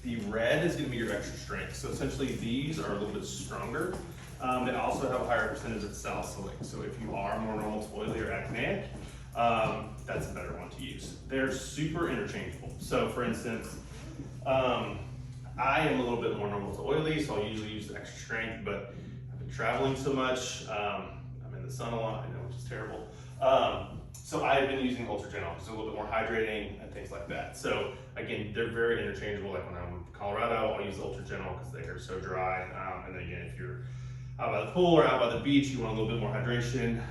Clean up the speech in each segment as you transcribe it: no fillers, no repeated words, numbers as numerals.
The red is gonna be your extra strength. So essentially these are a little bit stronger. They also have a higher percentage of salicylic. So if you are more normal to oily or acneic, that's a better one to use. They're super interchangeable. So for instance, I am a little bit more normal to oily, so I'll usually use the extra strength, but I've been traveling so much, I'm in the sun a lot, I know, which is terrible. So I've been using Ultra Gentle because they're a little bit more hydrating and things like that. So again, they're very interchangeable. Like when I'm in Colorado, I'll use Ultra Gentle because they are so dry. And then again, if you're out by the pool or out by the beach, you want a little bit more hydration.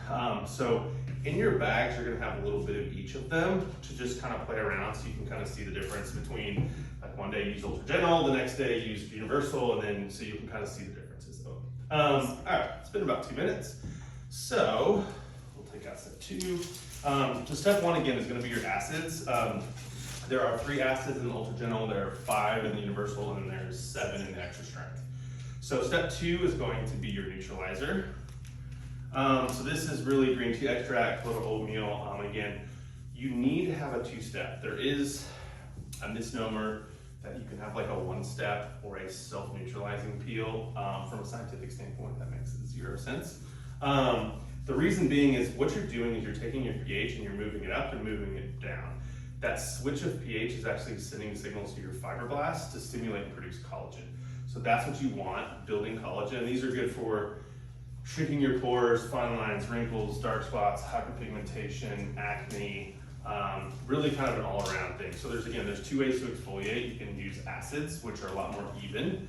So in your bags, you're gonna have a little bit of each of them to just kind of play around so you can kind of see the difference between, like one day use Ultra Gentle, the next day use Universal, and then so you can kind of see the differences. All right, it's been about 2 minutes. So we'll take out step 2. So step 1 again is going to be your acids. There are 3 acids in the Ultra Gentle, there are 5 in the Universal, and then there's 7 in the Extra Strength. So step 2 is going to be your neutralizer. So this is really green tea extract, a little oatmeal. Again, you need to have a 2-step. There is a misnomer that you can have like a 1-step or a self-neutralizing peel. From a scientific standpoint, that makes 0 sense. The reason being is what you're doing is you're taking your pH and you're moving it up and moving it down. That switch of pH is actually sending signals to your fibroblasts to stimulate and produce collagen. So that's what you want, building collagen. These are good for shrinking your pores, fine lines, wrinkles, dark spots, hyperpigmentation, acne, really kind of an all-around thing. So there's 2 ways to exfoliate. You can use acids, which are a lot more even.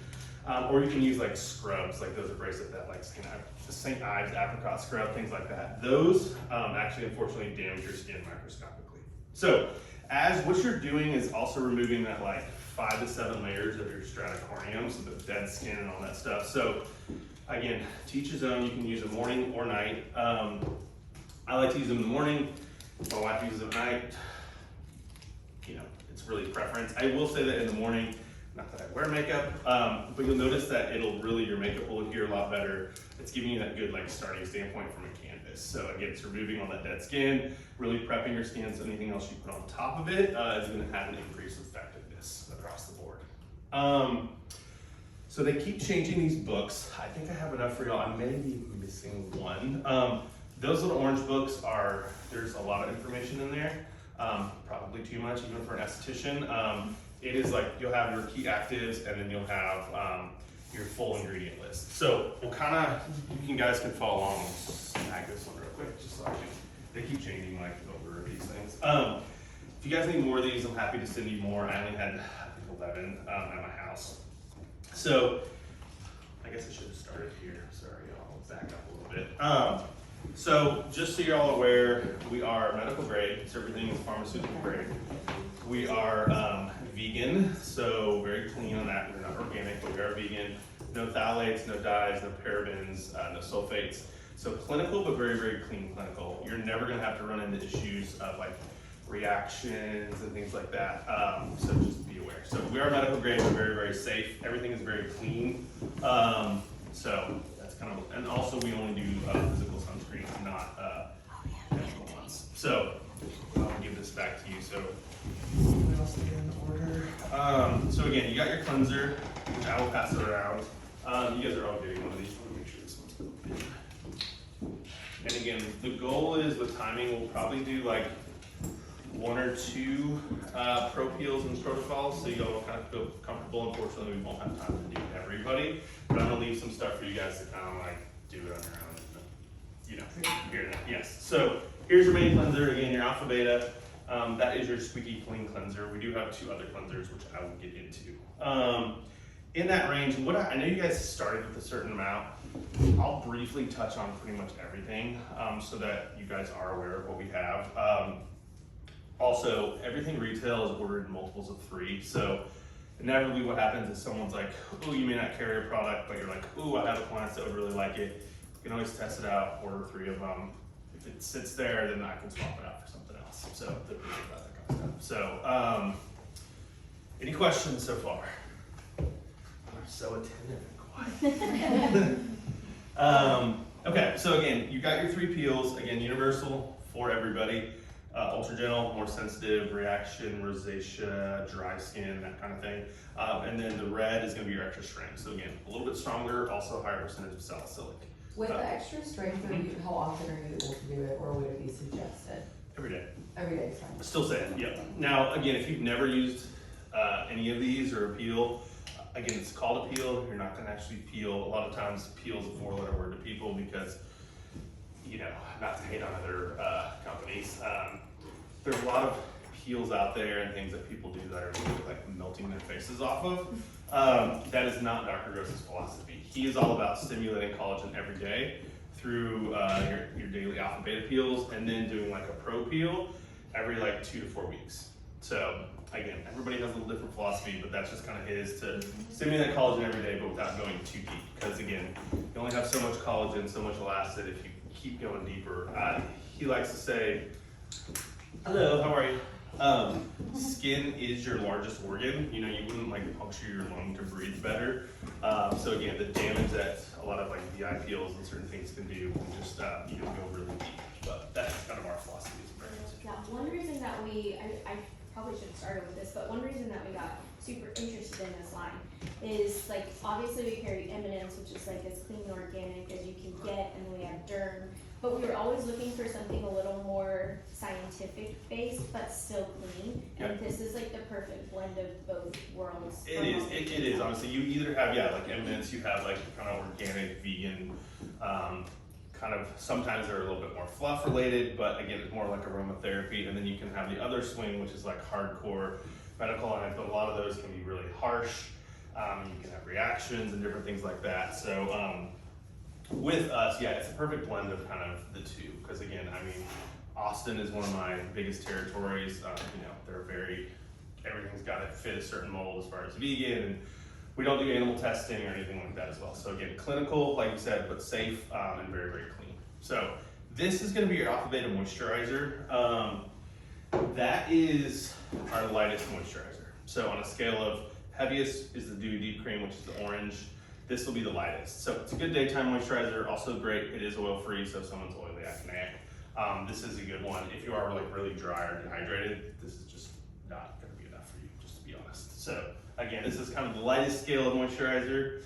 Or you can use like scrubs, like those abrasive that like St. Ives apricot scrub, things like that. Those actually unfortunately damage your skin microscopically. So as what you're doing is also removing that like 5 to 7 layers of your stratocorneum, so the dead skin and all that stuff. So again, to each his own, you can use them morning or night. I like to use them in the morning. My wife uses them at night. You know, it's really preference. I will say that in the morning, not that I wear makeup, but you'll notice that your makeup will adhere a lot better. It's giving you that good like starting standpoint from a canvas. So again, it's removing all that dead skin, really prepping your skin so anything else you put on top of it is gonna have an increased effectiveness across the board. So they keep changing these books. I think I have enough for y'all. I may be missing one. Those little orange books there's a lot of information in there. Probably too much even for an esthetician. It is like you'll have your key actives and then you'll have your full ingredient list. So we'll you guys can follow along. We'll snag this one real quick, just so they keep changing like over these things. If you guys need more of these, I'm happy to send you more. I only had, I think, 11 at my house. So I guess I should have started here. Sorry, y'all. Back up a little bit. So just so you're all aware, we are medical grade, so everything is pharmaceutical grade. We are vegan, so very clean on that. We're not organic, but we are vegan. No phthalates, no dyes, no parabens, no sulfates. So clinical, but very, very clean clinical. You're never gonna have to run into issues of like reactions and things like that. So just be aware. So we are medical grade, we're very, very safe. Everything is very clean. So that's kind of, and also we only do physical sunscreens, not chemical ones. So I'll give this back to you. So what else in order? So again, you got your cleanser, which I will pass it around. You guys are all getting one of these. I want to make sure this one's open. And again, the goal is with timing, we'll probably do like 1 or 2 pro peels and protocols, so you'll kind of feel comfortable. Unfortunately, we won't have time to do everybody, but I'm gonna leave some stuff for you guys to kind of like do it on your own. You know, here, yes. So here's your main cleanser. Again, your alpha beta. That is your squeaky clean cleanser. We do have 2 other cleansers, which I will get into. In that range, I know you guys started with a certain amount. I'll briefly touch on pretty much everything so that you guys are aware of what we have. Also, everything retail is ordered in multiples of 3. So inevitably what happens is someone's like, oh, you may not carry a product, but you're like, oh, I have a client that would really like it. You can always test it out, order 3 of them. If it sits there, then I can swap it out for something else. So feel free about that kind of stuff. So any questions so far? I'm so attentive and quiet. Okay, so again, you got your 3 peels. Again, universal for everybody. Ultra Gentle, more sensitive, reaction, rosacea, dry skin, that kind of thing. And then the red is gonna be your extra strength. So again, a little bit stronger, also a higher percentage of salicylic. With the extra strength, how often are you able to do it, or would it be suggested? Every day. Every day is fine. Still say it, yeah. Now, again, if you've never used any of these or a peel, again, it's called a peel. You're not gonna actually peel. A lot of times, peel is a 4-letter word to people because, you know, not to hate on other companies, there's a lot of peels out there and things that people do that are really like melting their faces off of. That is not Dr. Gross's philosophy. He is all about stimulating collagen every day through your daily alpha beta peels, and then doing like a pro peel every like 2 to 4 weeks. So again, everybody has a little different philosophy, but that's just kind of his, to stimulate collagen every day, but without going too deep. Because again, you only have so much collagen, so much elastin if you keep going deeper. He likes to say, hello, how are you? Skin is your largest organ. You know, you wouldn't like puncture your lung to breathe better. So again, the damage that a lot of like VI peels and certain things can do can just, you know, go really deep. But that's kind of our philosophy as brands. Yeah, one reason that I probably should have started with this, but one reason that we got super interested in this line is like, obviously we carry Eminence, which is like as clean and organic as you can get, and then we have Derm, but we were always looking for something a little more scientific based, but still clean. And this is like the perfect blend of both worlds. It is, honestly. You either have, like Eminence, you have like kind of organic, vegan, kind of, sometimes they're a little bit more fluff related, but again, it's more like aromatherapy. And then you can have the other swing, which is like hardcore medical, and but a lot of those can be really harsh. You can have reactions and different things like that. So with us, it's a perfect blend of kind of the two. Because again, I mean, Austin is one of my biggest territories. You know, everything's got to fit a certain mold as far as vegan, and we don't do animal testing or anything like that as well. So again, clinical, like you said, but safe and very, very clean. So this is going to be your Alpha Beta moisturizer. That is our lightest moisturizer. So on a scale of heaviest is the Dewy Deep Cream, which is the orange. This will be the lightest. So it's a good daytime moisturizer. Also great, it is oil free, so if someone's oily, acneic, this is a good one. If you are like really dry or dehydrated, this is just not going to be enough for you, just to be honest. So again, this is kind of the lightest scale of moisturizer.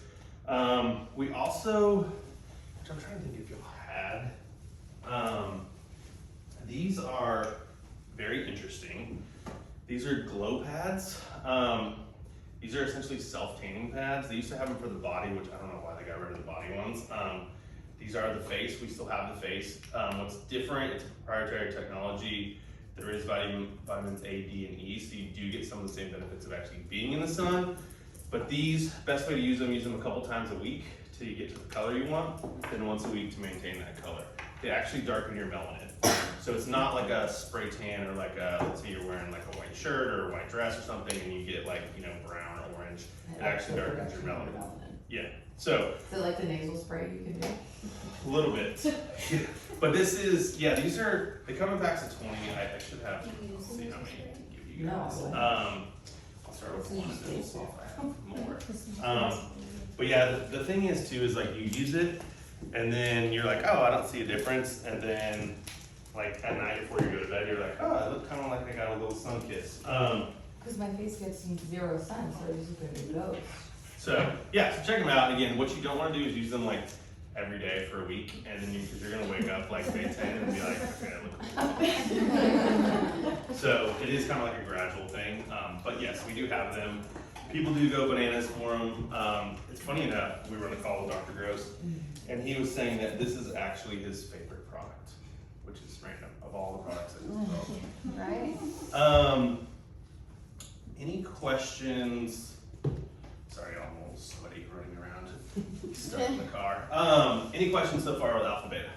We also, which I'm trying to think if y'all had, these are very interesting. These are glow pads. These are essentially self-tanning pads. They used to have them for the body, which I don't know why they got rid of the body ones. These are the face. We still have the face. What's different, it's a proprietary technology. There is vitamins A, D, and E, so you do get some of the same benefits of actually being in the sun. But these, best way to use them a couple times a week till you get to the color you want, then once a week to maintain that color. They actually darken your melanin. So it's not like a spray tan or like let's say you're wearing like a white shirt or a white dress or something and you get like, you know, brown or orange. It actually darkens your melanin. Yeah. So like the nasal spray you can do? A little bit. But this is, these are, they come in packs of 20. I should have, let's see how many I can give you guys. I'll start with one and then we'll see if I have more. But the thing is too, is like you use it and then you're like, oh, I don't see a difference. And then like at night before you go to bed, you're like, oh, I look kind of like I got a little sun kiss. Because my face gets 0 sun, so I just look at those. So check them out. Again, what you don't want to do is use them like every day for a week, and then because you're gonna wake up like day 10 and be like, okay, I look. So it is kind of like a gradual thing. But yes, we do have them. People do go bananas for them. It's funny enough, we were on a call with Dr. Gross, and he was saying that this is actually his favorite product, which is random of all the products that he's developed. Right? Any questions? Sorry, I'm a little sweaty running around, stuck in the car. Any questions so far with Alpha Beta?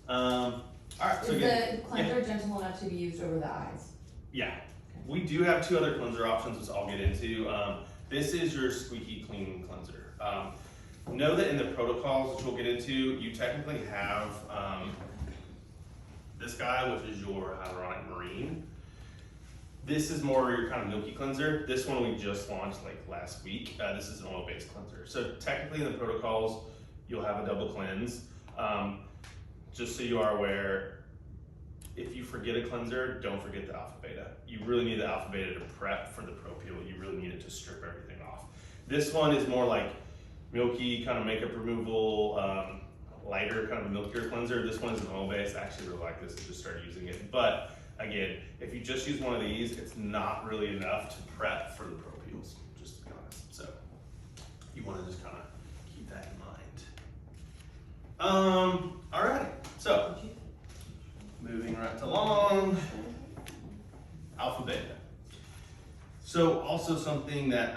No. All right. So is the cleanser gentle enough to be used over the eyes? Yeah. We do have 2 other cleanser options, which I'll get into. This is your squeaky clean cleanser. Know that in the protocols, which we'll get into, you technically have this guy, which is your hyaluronic marine. This is more your kind of milky cleanser. This one we just launched like last week. This is an oil-based cleanser. So technically in the protocols, you'll have a double cleanse. just so you are aware, if you forget a cleanser, don't forget the alpha beta. You really need the alpha beta to prep for the pro peel. You really need it to strip everything off. This one is more like milky kind of makeup removal, lighter kind of a milkier cleanser. This one is an oil base. I actually really like this. I just started using it. But again, if you just use one of these, it's not really enough to prep for the pro peels, just to be honest. So you want to just kind of keep that in mind. All right, so moving right along, alpha beta. So also something that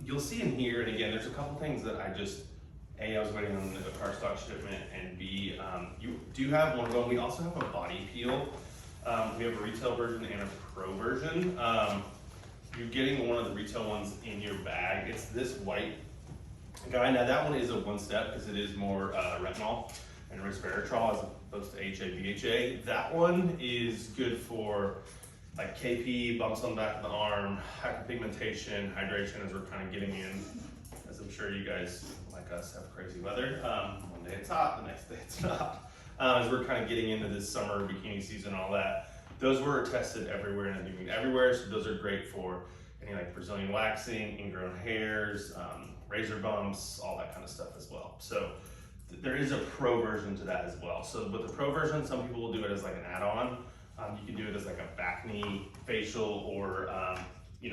you'll see in here, and again, there's a couple things that I was waiting on the car stock shipment, and B, you do have one of them. We also have a body peel. We have a retail version and a pro version. You're getting one of the retail ones in your bag. It's this white guy. Now that one is a one-step because it is more retinol and resveratrol as opposed to HA, BHA. That one is good for like KP, bumps on the back of the arm, hyperpigmentation, hydration as we're kind of getting in. As I'm sure you guys, like us, have crazy weather. One day it's hot, the next day it's not. As we're kind of getting into this summer bikini season, all that. Those were tested everywhere and I mean everywhere, so those are great for any like Brazilian waxing, ingrown hairs, razor bumps, all that kind of stuff as well. So there is a pro version to that as well. So with the pro version, some people will do it as like an add-on. You can do it as like a back knee facial or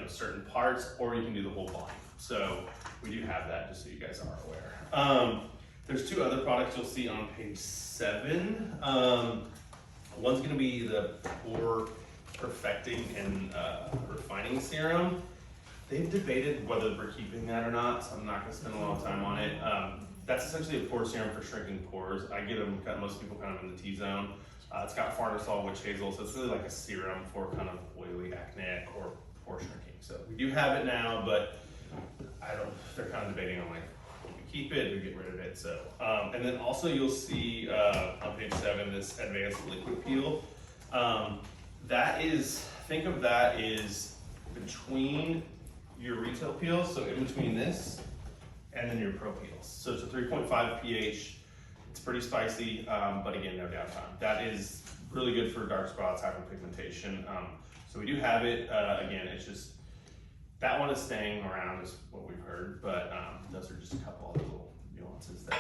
certain parts, or you can do the whole body. So we do have that, just so you guys are aware. There's two other products you'll see on page 7. One's gonna be the Pore Perfecting and Refining Serum. They've debated whether we're keeping that or not, so I'm not gonna spend a lot of time on it. That's essentially a pore serum for shrinking pores. I get them, most people kind of in the T-zone. It's got farnesol, witch hazel, so it's really like a serum for kind of oily, acne, or pore shrinking. So we do have it now, but they're kind of debating on like, do we keep it, do we get rid of it? So, and then also you'll see on page 7, this advanced liquid peel. Think of that is between your retail peels, so in between this and then your pro peels. So it's a 3.5 pH. It's pretty spicy, but again, no downtime. That is really good for dark spots, hyperpigmentation. So we do have it. Again, it's just, that one is staying around is what we've heard, but those are just a couple other little nuances that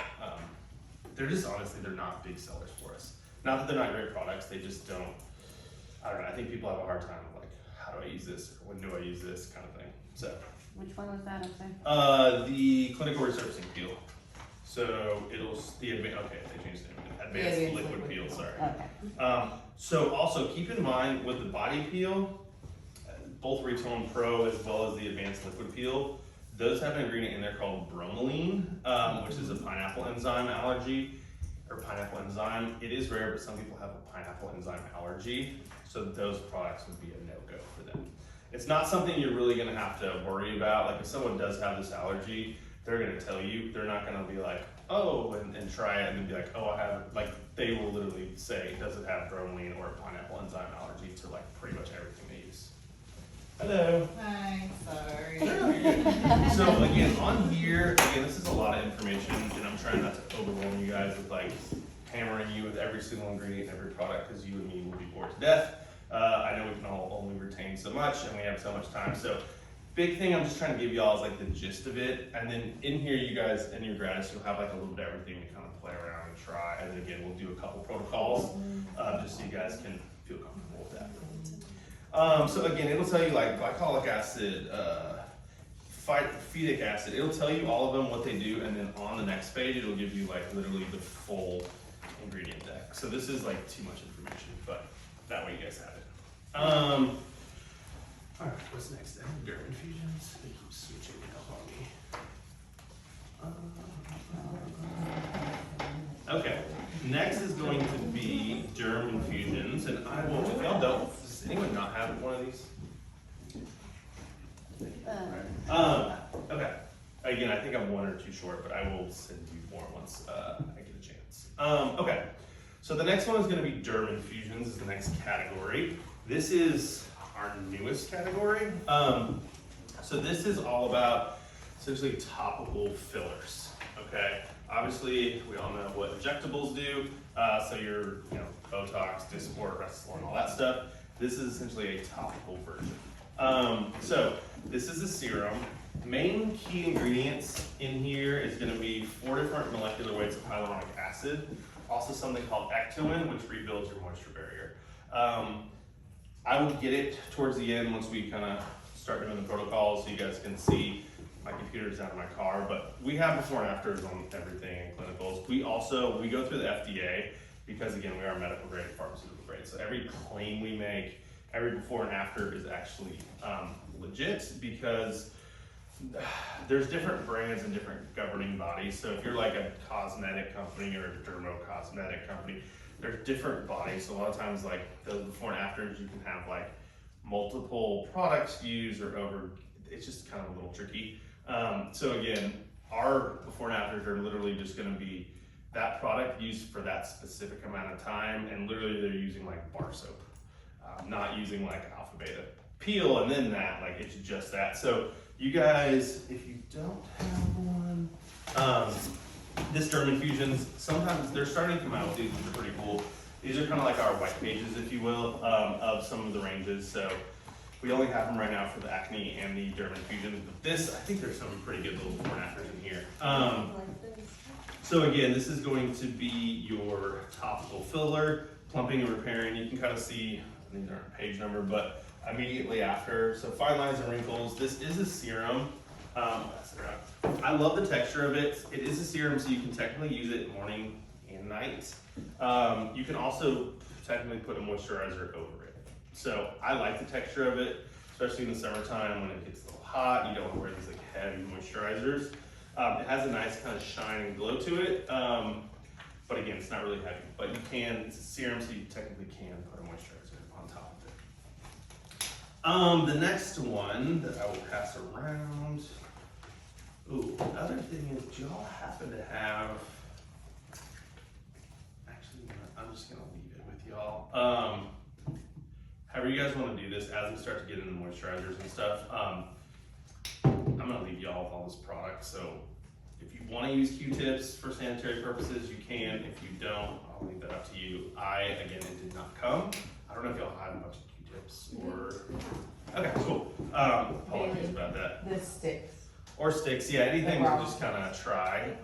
they're just, honestly, they're not big sellers for us. Not that they're not great products, they just don't, I don't know, I think people have a hard time with like, how do I use this? Or when do I use this kind of thing, so. Which one was that, I'm sorry? The clinical resurfacing peel. So okay, they changed it. Advanced liquid peel, sorry. Okay. So also keep in mind with the body peel, both retail and pro as well as the advanced liquid peel, those have an ingredient in there called bromelain, which is a pineapple enzyme allergy, or pineapple enzyme. It is rare, but some people have a pineapple enzyme allergy, so those products would be a no-go for them. It's not something you're really gonna have to worry about. Like if someone does have this allergy, they're gonna tell you. They're not gonna be like, oh, and try it and then be like, oh, I have, like they will literally say, does it have bromelain or a pineapple enzyme allergy to like pretty much everything they use. Hello. Hi, sorry. So again, on here, this is a lot of information and I'm trying not to overwhelm you guys with like hammering you with every single ingredient in every product because you and me will be bored to death. I know we can all only retain so much and we have so much time. So big thing I'm just trying to give y'all is like the gist of it. And then in here, you guys, in your gratis, you'll have like a little bit of everything to kind of play around and try. And then again, we'll do a couple protocols just so you guys can feel comfortable with that. So again, it'll tell you like glycolic acid, phytic acid. It'll tell you all of them, what they do. And then on the next page, it'll give you like literally the full ingredient deck. So this is like too much information, but that way you guys have it. All right, what's next then? Derm infusions. They keep switching up on me. Okay, next is going to be derm infusions, and I will, if y'all don't, does anyone not have one of these? Okay, again, I think I'm 1 or 2 short, but I will send you more once I get a chance. Okay, so the next one is gonna be derm infusions is the next category. This is our newest category. So this is all about essentially topical fillers, okay? Obviously, we all know what injectables do. So your, Botox, Dysport, Restylane, all that stuff. This is essentially a topical version. So this is a serum. Main key ingredients in here is going to be 4 different molecular weights of hyaluronic acid. Also something called Ectoin, which rebuilds your moisture barrier. I will get it towards the end once we kind of start doing the protocol so you guys can see. My computer's out of my car, but we have before and afters on everything in clinicals. We go through the FDA because again, we are medical grade, pharmaceutical grade. So every claim we make, every before and after is actually legit because there's different brands and different governing bodies. So if you're like a cosmetic company or a dermo-cosmetic company, there's different bodies. So a lot of times like those before and afters, you can have like multiple products used or over, it's just kind of a little tricky. So again, our before and afters are literally just gonna be that product used for that specific amount of time, and literally they're using like bar soap, not using like alpha beta peel and then that, like it's just that. So you guys, if you don't have one, this Derm Infusions, sometimes they're starting to come out with these, which are pretty cool. These are kind of like our white pages, if you will, of some of the ranges. So we only have them right now for the acne and the Derm Infusions, but this, I think there's some pretty good little before and afters in here. So again, this is going to be your topical filler, plumping and repairing. You can kind of see, these aren't page number, but immediately after. So fine lines and wrinkles. This is a serum. I love the texture of it. It is a serum, so you can technically use it morning and night. You can also technically put a moisturizer over it. So I like the texture of it, especially in the summertime when it gets a little hot. You don't want to wear these like heavy moisturizers. It has a nice kind of shine and glow to it, but again, it's not really heavy. But you can, it's a serum, so you technically can put a moisturizer on top of it. The next one that I will pass around. Ooh, the other thing is, do y'all happen to have? Actually, I'm just gonna leave it with y'all. However you guys want to do this, as we start to get into moisturizers and stuff, I'm gonna leave y'all with all this product. So if you want to use Q-tips for sanitary purposes, you can. If you don't, I'll leave that up to you. Again, it did not come. I don't know if y'all had a bunch of Q-tips or. Okay, cool. Apologies about that. The sticks. Or sticks, yeah, anything to just kind of try.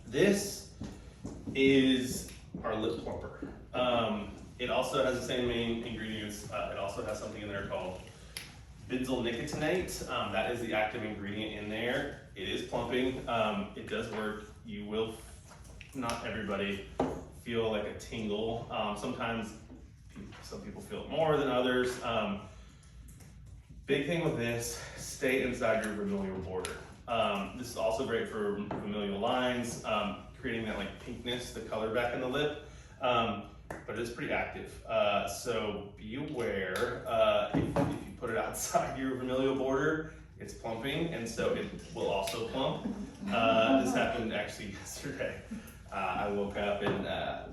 This is our lip plumper. It also has the same main ingredients. It also has something in there called benzyl nicotinate. That is the active ingredient in there. It is plumping. It does work. You will, not everybody, feel like a tingle. Sometimes some people feel it more than others. Big thing with this, stay inside your vermilion border. This is also great for familial lines, creating that like pinkness, the color back in the lip. But it is pretty active. So be aware, if you put it outside your familial border, it's plumping, and so it will also plump. This happened actually yesterday. I woke up and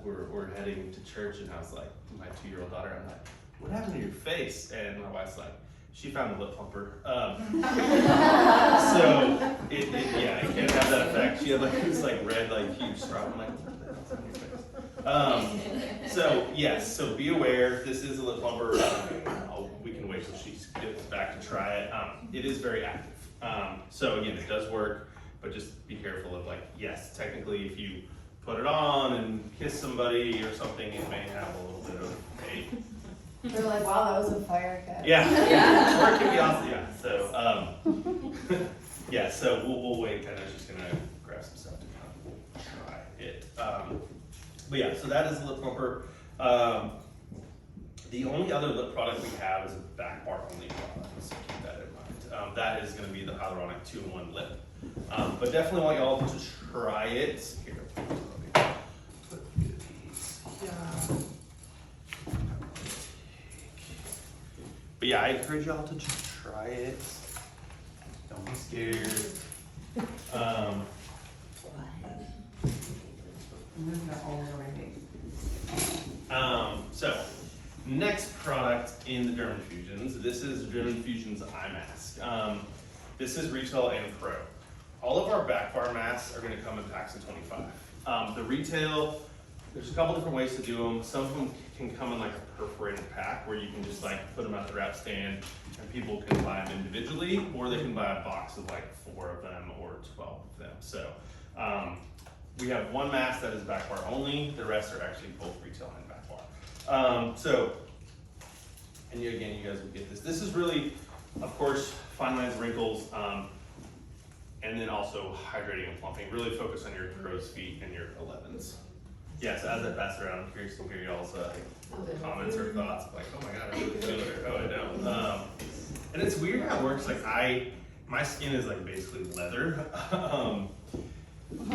we're heading to church, and I was like, my 2-year-old daughter, I'm like, what happened to your face? And my wife's like, she found the lip plumper. So it can have that effect. She had like this like red, like huge spot. I'm like, what the hell's on your face? So yes, so be aware. This is a lip plumper. We can wait till she gets back to try it. It is very active. So again, it does work, but just be careful of like, yes, technically if you put it on and kiss somebody or something, it may have a little bit of a. They're like, wow, that was a fire cut. Yeah. Or it can be awesome. Yeah. So yeah. So we'll wait. Kind of just gonna grab some stuff to kind of try it. But yeah. So that is a lip plumper. The only other lip product we have is a back bar only product. So keep that in mind. That is going to be the hyaluronic 2-in-1 lip. But definitely want y'all to try it. Here. Put these here. But yeah, I encourage y'all to just try it. Don't be scared. So next product in the Derm Infusions. This is Derm Infusions eye mask. This is retail and pro. All of our back bar masks are going to come in packs of 25. The retail there's a couple different ways to do them. Some of them can come in like a perforated pack where you can just like put them at the wrap stand and people can buy them individually, or they can buy a box of like 4 of them or 12 of them. So we have one mask that is back bar only. The rest are actually both retail and back bar. And again, you guys will get this. This is really, of course, fine lines, wrinkles, and then also hydrating and plumping. Really focus on your crow's feet and your 11s. Yes, as I pass it around, I'm curious to hear y'all's comments or thoughts. Like, oh my god, I really feel it. Oh, I don't. And it's weird how it works. Like my skin is like basically leather.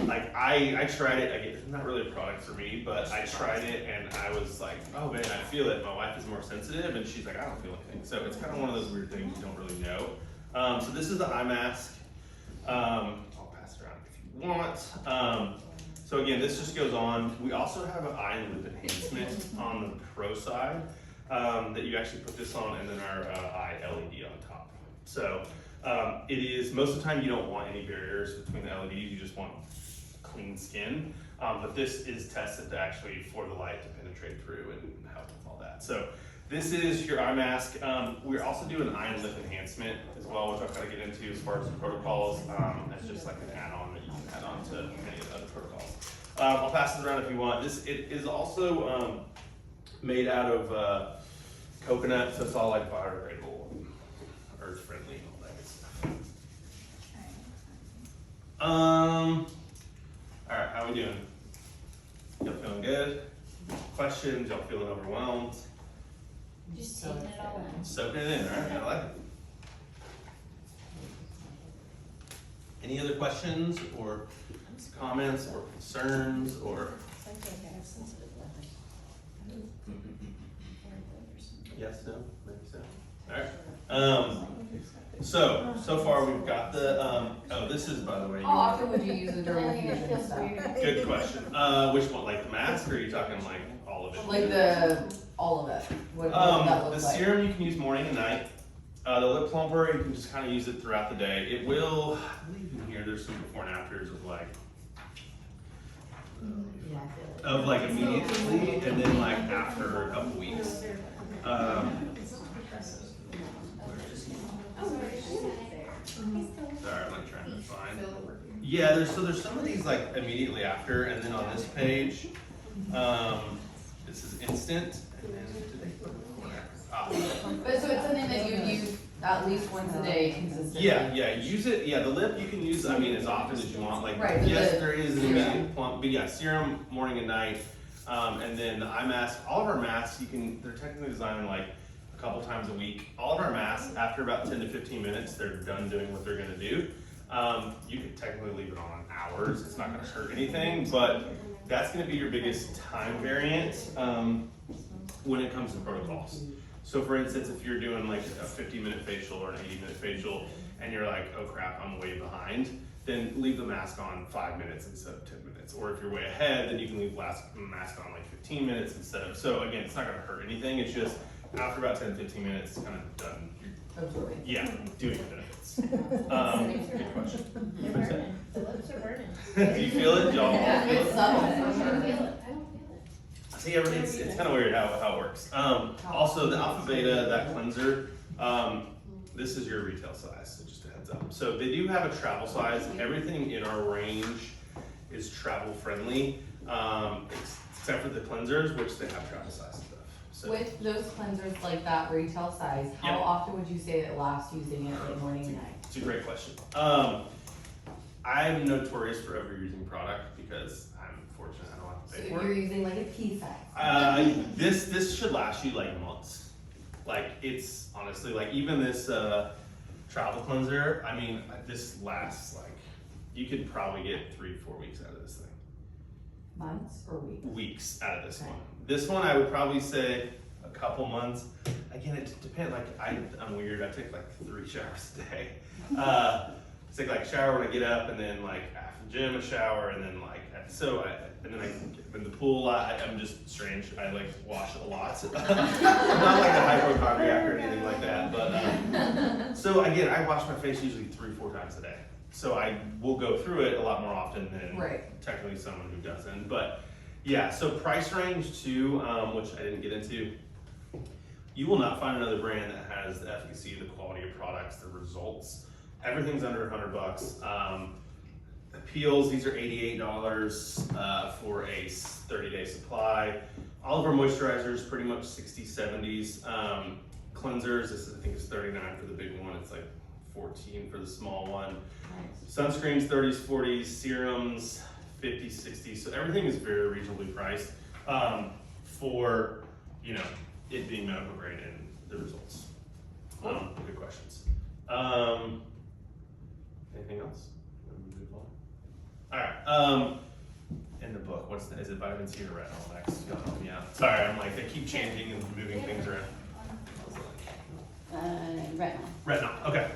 Like I tried it. Again, it's not really a product for me, but I tried it and I was like, oh man, I feel it. My wife is more sensitive, and she's like, I don't feel anything. So it's kind of one of those weird things you don't really know. So this is the eye mask. I'll pass it around if you want. So again, this just goes on. We also have an eye and lip enhancement on the pro side that you actually put this on, and then our eye LED on top. So it is, most of the time you don't want any barriers between the LEDs, you just want clean skin. But this is tested to actually for the light to penetrate through and help with all that. So this is your eye mask. We're also doing an eye and lip enhancement as well, which I'll kind of get into as far as the protocols. That's just like an add-on that you can add on to any of the other protocols. I'll pass this around if you want. It is also made out of coconut, so it's all like biodegradable, earth friendly, and all that good stuff. All right, how we doing? Y'all feeling good? Questions? Y'all feeling overwhelmed? Just taking it all in. Soaking it in, all right, I like it. Any other questions or comments or concerns or? Yes, no, maybe so. All right. So far we've got the, oh, this is, by the way. How often would you use the dermal fusion stuff? Good question. Which one, like the mask, or are you talking like all of it? Like all of it, what that The looks like. serum you can use morning and night. The lip plumper, you can just kind of use it throughout the day. It will, I believe in here, there's some before and afters of like, Yeah, I feel it. of like immediately, and then like after a couple weeks. Sorry, I'm like trying to find. Yeah, there's some of these like immediately after, and then on this page, this is instant, and then did they put before and after? But so it's something that you use at least once a day consistently? Yeah, use it. Yeah, the lip you can use, I mean, as often as you want. Like, Right, but yes, the there is an serum. immediate plump, but yeah, serum morning and night. And then the eye mask, all of our masks, they're technically designed like a couple times a week. All of our masks, after about 10 to 15 minutes, they're done doing what they're gonna do. You could technically leave it on hours. It's not gonna hurt anything, but that's gonna be your biggest time variant when it comes to protocols. So for instance, if you're doing like a 50-minute facial or an 80-minute facial and you're like, oh crap, I'm way behind, then leave the mask on 5 minutes instead of 10 minutes. Or if you're way ahead, then you can leave the mask on like 15 minutes instead of, so again, it's not gonna hurt anything. It's just after about 10, 15 minutes, it's kind of done. Absorbing. Yeah, doing the benefits. Good question. The lips are burning. Do you feel it? Y'all Yeah, feel it's it? subtle. I don't feel it. I don't feel it. See, it's kind of weird how it works. Also, the Alpha Beta, that cleanser, this is your retail size, so just a heads up. So they do have a travel size. Everything in our range is travel friendly, except for the cleansers, which they have travel size stuff. So With those cleansers like that retail size, how Yep. often would you say that lasts using it like morning and night? it's a great question. I'm notorious for overusing product because I'm fortunate I don't have to So pay for you're it. using like a pea size? This should last you like months. Like it's honestly like even this travel cleanser. I mean, this lasts like you could probably get 3-4 weeks out of this thing. Months or weeks? Weeks out of this Okay. one. This one I would probably say a couple months. Again, it depends. Like I'm weird. I take like 3 showers a day. I take like a shower when I get up, and then like after the gym a shower, and then like and then in the pool. I'm just strange. I like wash a lot. I'm not like a hypochondriac or anything like that. But so again, I wash my face usually 3-4 times a day. So I will go through it a lot more often than Right. technically someone who doesn't. But Yeah, so price range too, which I didn't get into. You will not find another brand that has the efficacy, the quality of products, the results. Everything's under $100. Peels, these are $88 for a 30-day supply. All of our moisturizers, pretty much 60s, 70s. Cleansers, this is, I think is $39 for the big one. It's like $14 for the small one. Sunscreens, 30s, 40s. Serums, 50s, 60s. So everything is very reasonably priced for, you know, it being medical grade and the results. Good questions. Anything else? All right. In the book, is it vitamin C or retinol next? You'll help me out. Sorry, I'm like, they keep changing and moving things around. Retinol. Retinol, okay.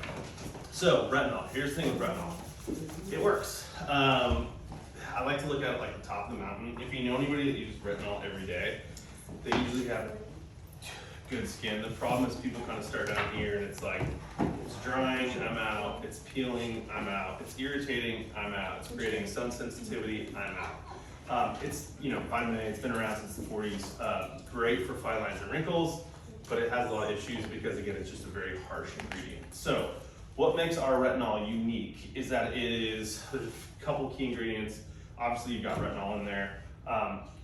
So retinol, here's the thing with retinol. It works. I like to look at it like the top of the mountain. If you know anybody that uses retinol every day, they usually have good skin. The problem is people kind of start down here and it's like, it's drying, I'm out. It's peeling, I'm out. It's irritating, I'm out. It's creating sun sensitivity, I'm out. It's, you know, vitamin A, it's been around since the 40s. Great for fine lines and wrinkles, but it has a lot of issues because, again, it's just a very harsh ingredient. So what makes our retinol unique is that there's a couple key ingredients. Obviously, you've got retinol in there.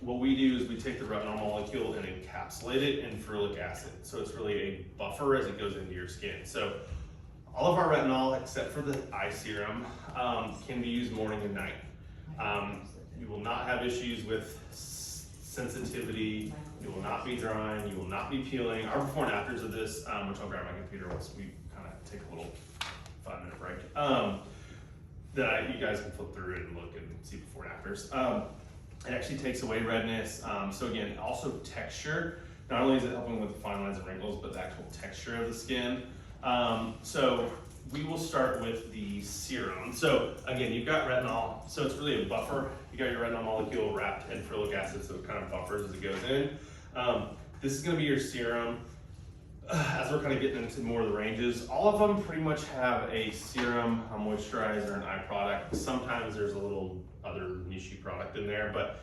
What we do is we take the retinol molecule and encapsulate it in ferulic acid. So it's really a buffer as it goes into your skin. So all of our retinol, except for the eye serum, can be used morning and night. You will not have issues with sensitivity. You will not be drying. You will not be peeling. Our before and afters of this, which I'll grab my computer once we kind of take a little 5-minute break, you guys can flip through it and look and see before and afters. It actually takes away redness. So again, also texture. Not only is it helping with the fine lines and wrinkles, but the actual texture of the skin. So we will start with the serum. So again, you've got retinol. So it's really a buffer. You got your retinol molecule wrapped in ferulic acid, so it kind of buffers as it goes in. This is gonna be your serum. As we're kind of getting into more of the ranges, all of them pretty much have a serum, a moisturizer, an eye product. Sometimes there's a little other niche product in there, but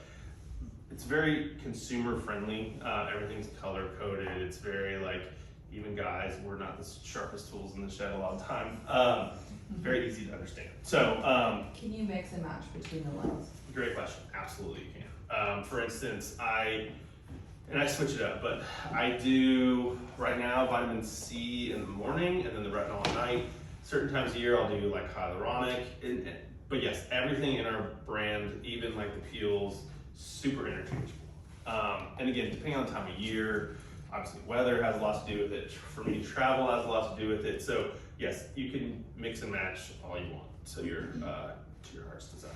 it's very consumer friendly. Everything's color coded. It's very like, even guys, we're not the sharpest tools in the shed a lot of time. Very easy to understand. So, Can you mix and match between the levels? great question. Absolutely you can. For instance, I switch it up, but I do right now vitamin C in the morning and then the retinol at night. Certain times of year I'll do like hyaluronic. But yes, everything in our brand, even like the peels, super interchangeable. And again, depending on the time of year, obviously weather has a lot to do with it. For me, travel has a lot to do with it. So yes, you can mix and match all you want. So to your heart's desire.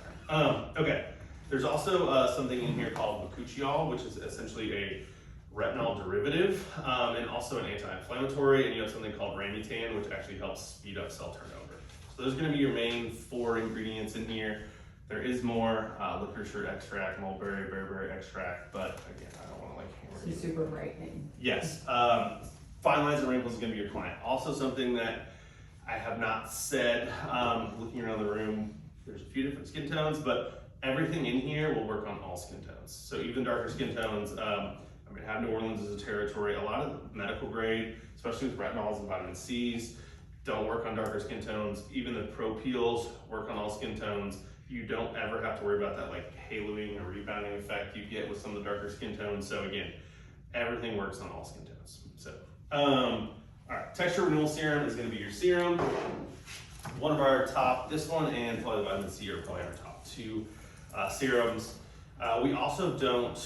Okay. There's also something in here called bakuchiol, which is essentially a retinol derivative and also an anti-inflammatory. And you have something called Ramutan, which actually helps speed up cell turnover. So those are going to be your main 4 ingredients in here. There is more licorice root extract, mulberry, bearberry extract, but again, I don't want to like hammer It's super brightening. Yes. Fine lines and wrinkles is going to be your client. Also something that I have not said, looking around the room, there's a few different skin tones, but everything in here will work on all skin tones. So even darker skin tones, I mean, have New Orleans as a territory. A lot of medical grade, especially with retinols and vitamin C's, don't work on darker skin tones. Even the Pro Peels work on all skin tones. You don't ever have to worry about that like haloing or rebounding effect you get with some of the darker skin tones. So again, everything works on all skin tones. So, all right, Texture Renewal Serum is gonna be your serum. One of our top, this one and probably vitamin C are probably our top 2 serums. We also don't,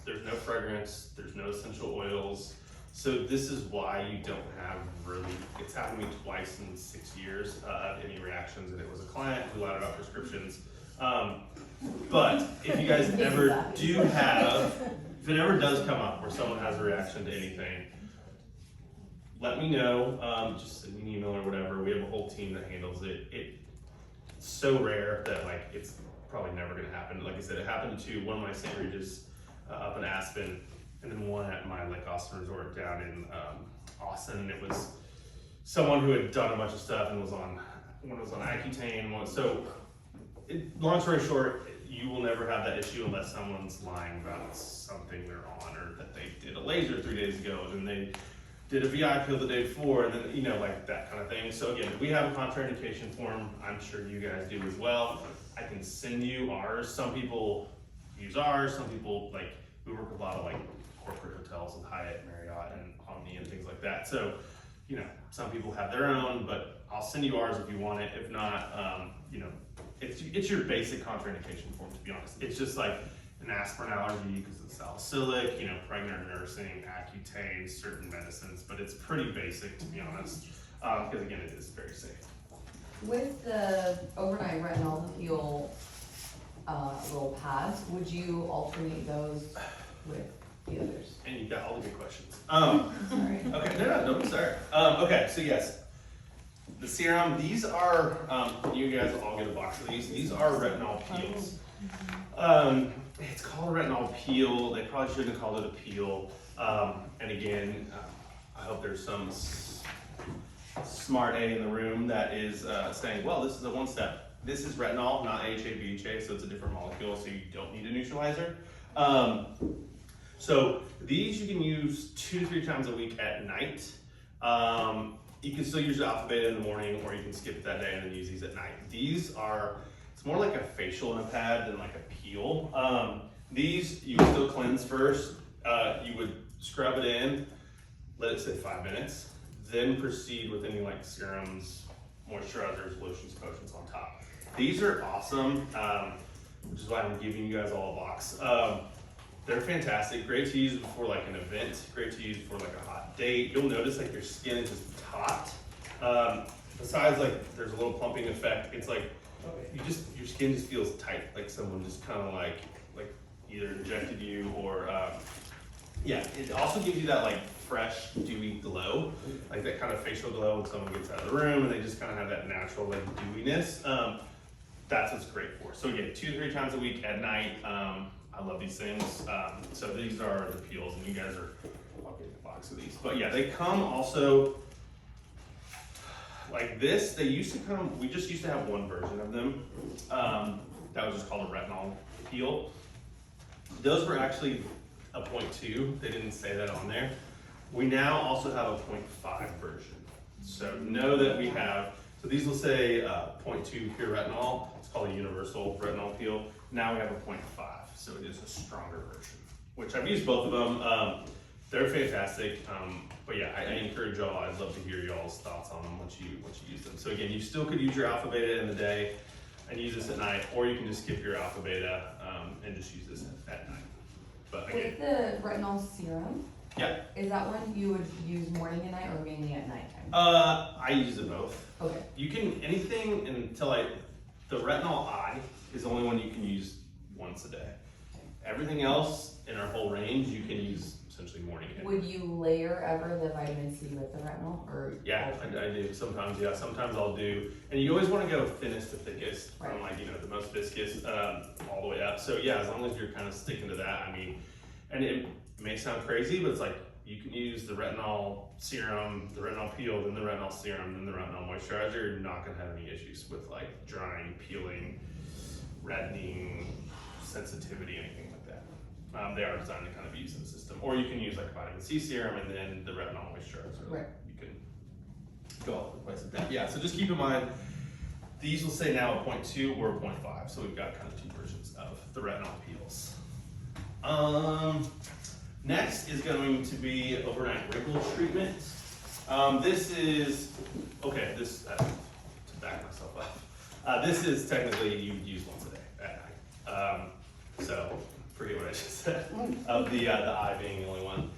there's no fragrance, there's no essential oils. So this is why you don't have really, it's happened to me twice in 6 years, any reactions, and it was a client who lied about prescriptions. But if you guys ever do have, if it ever does come up where someone has a reaction to anything, let me know, just send me an email or whatever. We have a whole team that handles it. It's so rare that like, it's probably never gonna happen. Like I said, it happened to one of my St. Regis up in Aspen, and then one at my Lake Austin resort down in Austin. It was someone who had done a bunch of stuff and one was on Accutane. So long story short, you will never have that issue unless someone's lying about something they're on, or that they did a laser 3 days ago, and then they did a VI peel the day before, and then, you know, like that kind of thing. So again, we have a contraindication form. I'm sure you guys do as well. I can send you ours. Some people use ours. Some people, like, we work with a lot of like corporate hotels with Hyatt, Marriott, and Omni and things like that. So, you know, some people have their own, but I'll send you ours if you want it. If not, you know, it's your basic contraindication form, to be honest. It's just like an aspirin allergy because it's salicylic, you know, pregnant nursing, Accutane, certain medicines, but it's pretty basic, to be honest, because again, it is very safe. With the overnight retinol peel little pads, would you alternate those with the others? And you got all the good questions. Sorry. Okay, no, don't be sorry. Okay, so yes, the serum, these are, you guys will all get a box of these. These are retinol peels. It's called a retinol peel. They probably shouldn't have called it a peel. And again, I hope there's some smart A in the room that is saying, well, this is a one step. This is retinol, not AHA, BHA, so it's a different molecule, so you don't need a neutralizer. So these you can use 2 to 3 times a week at night. You can still use the alpha beta in the morning, or you can skip it that day and then use these at night. These are, it's more like a facial in a pad than like a peel. These you would still cleanse first. You would scrub it in, let it sit 5 minutes, then proceed with any like serums, moisturizers, lotions, potions on top. These are awesome, which is why I'm giving you guys all a box. They're fantastic, great to use before like an event, great to use for like a hot date. You'll notice like your skin is just taut. Besides like there's a little plumping effect, it's like your skin just feels tight, like someone just kind of like either injected you or yeah. It also gives you that like fresh dewy glow, like that kind of facial glow when someone gets out of the room and they just kind of have that natural like dewiness. That's what it's great for. So again, 2 to 3 times a week at night. I love these things. So these are the peels, and you guys are, I'll get a box of these. But yeah, they come also like this. They used to come, we just used to have one version of them. That was just called a retinol peel. Those were actually a 0.2. They didn't say that on there. We now also have a 0.5 version. So know that we have, so these will say 0.2 pure retinol. It's called a universal retinol peel. Now we have a 0.5, so it is a stronger version, which I've used both of them. They're fantastic. But yeah, I encourage y'all, I'd love to hear y'all's thoughts on them once you use them. So again, you still could use your alpha beta in the day and use this at night, or you can just skip your alpha beta and just use this at night. But again, With the retinol serum, yeah. is that one you would use morning and night or mainly at nighttime? I use it both. Okay. You can, anything until the retinol eye is the only one you can use once a day. Everything else in our whole range, you can use essentially morning and Would you layer ever the vitamin C with the retinol, or? yeah, I do sometimes. Yeah, sometimes I'll do, and you always want to go thinnest to thickest, from like the most viscous all the way up. So yeah, as long as you're kind of sticking to that, I mean, and it may sound crazy, but it's like you can use the retinol serum, the retinol peel, then the retinol serum, then the retinol moisturizer. You're not gonna have any issues with like drying, peeling, reddening, sensitivity, anything like that. They are designed to kind of use in the system. Or you can use like a vitamin C serum and then the retinol moisturizer. Right. You can go all over the place with that. Yeah, so just keep in mind, these will say now a 0.2 or a 0.5. So we've got kind of 2 versions of the retinol peels. Next is going to be overnight wrinkle treatment. This is, okay, this, to back myself up. This is technically you use once a day at night. So forget what I just said of the eye being the only one.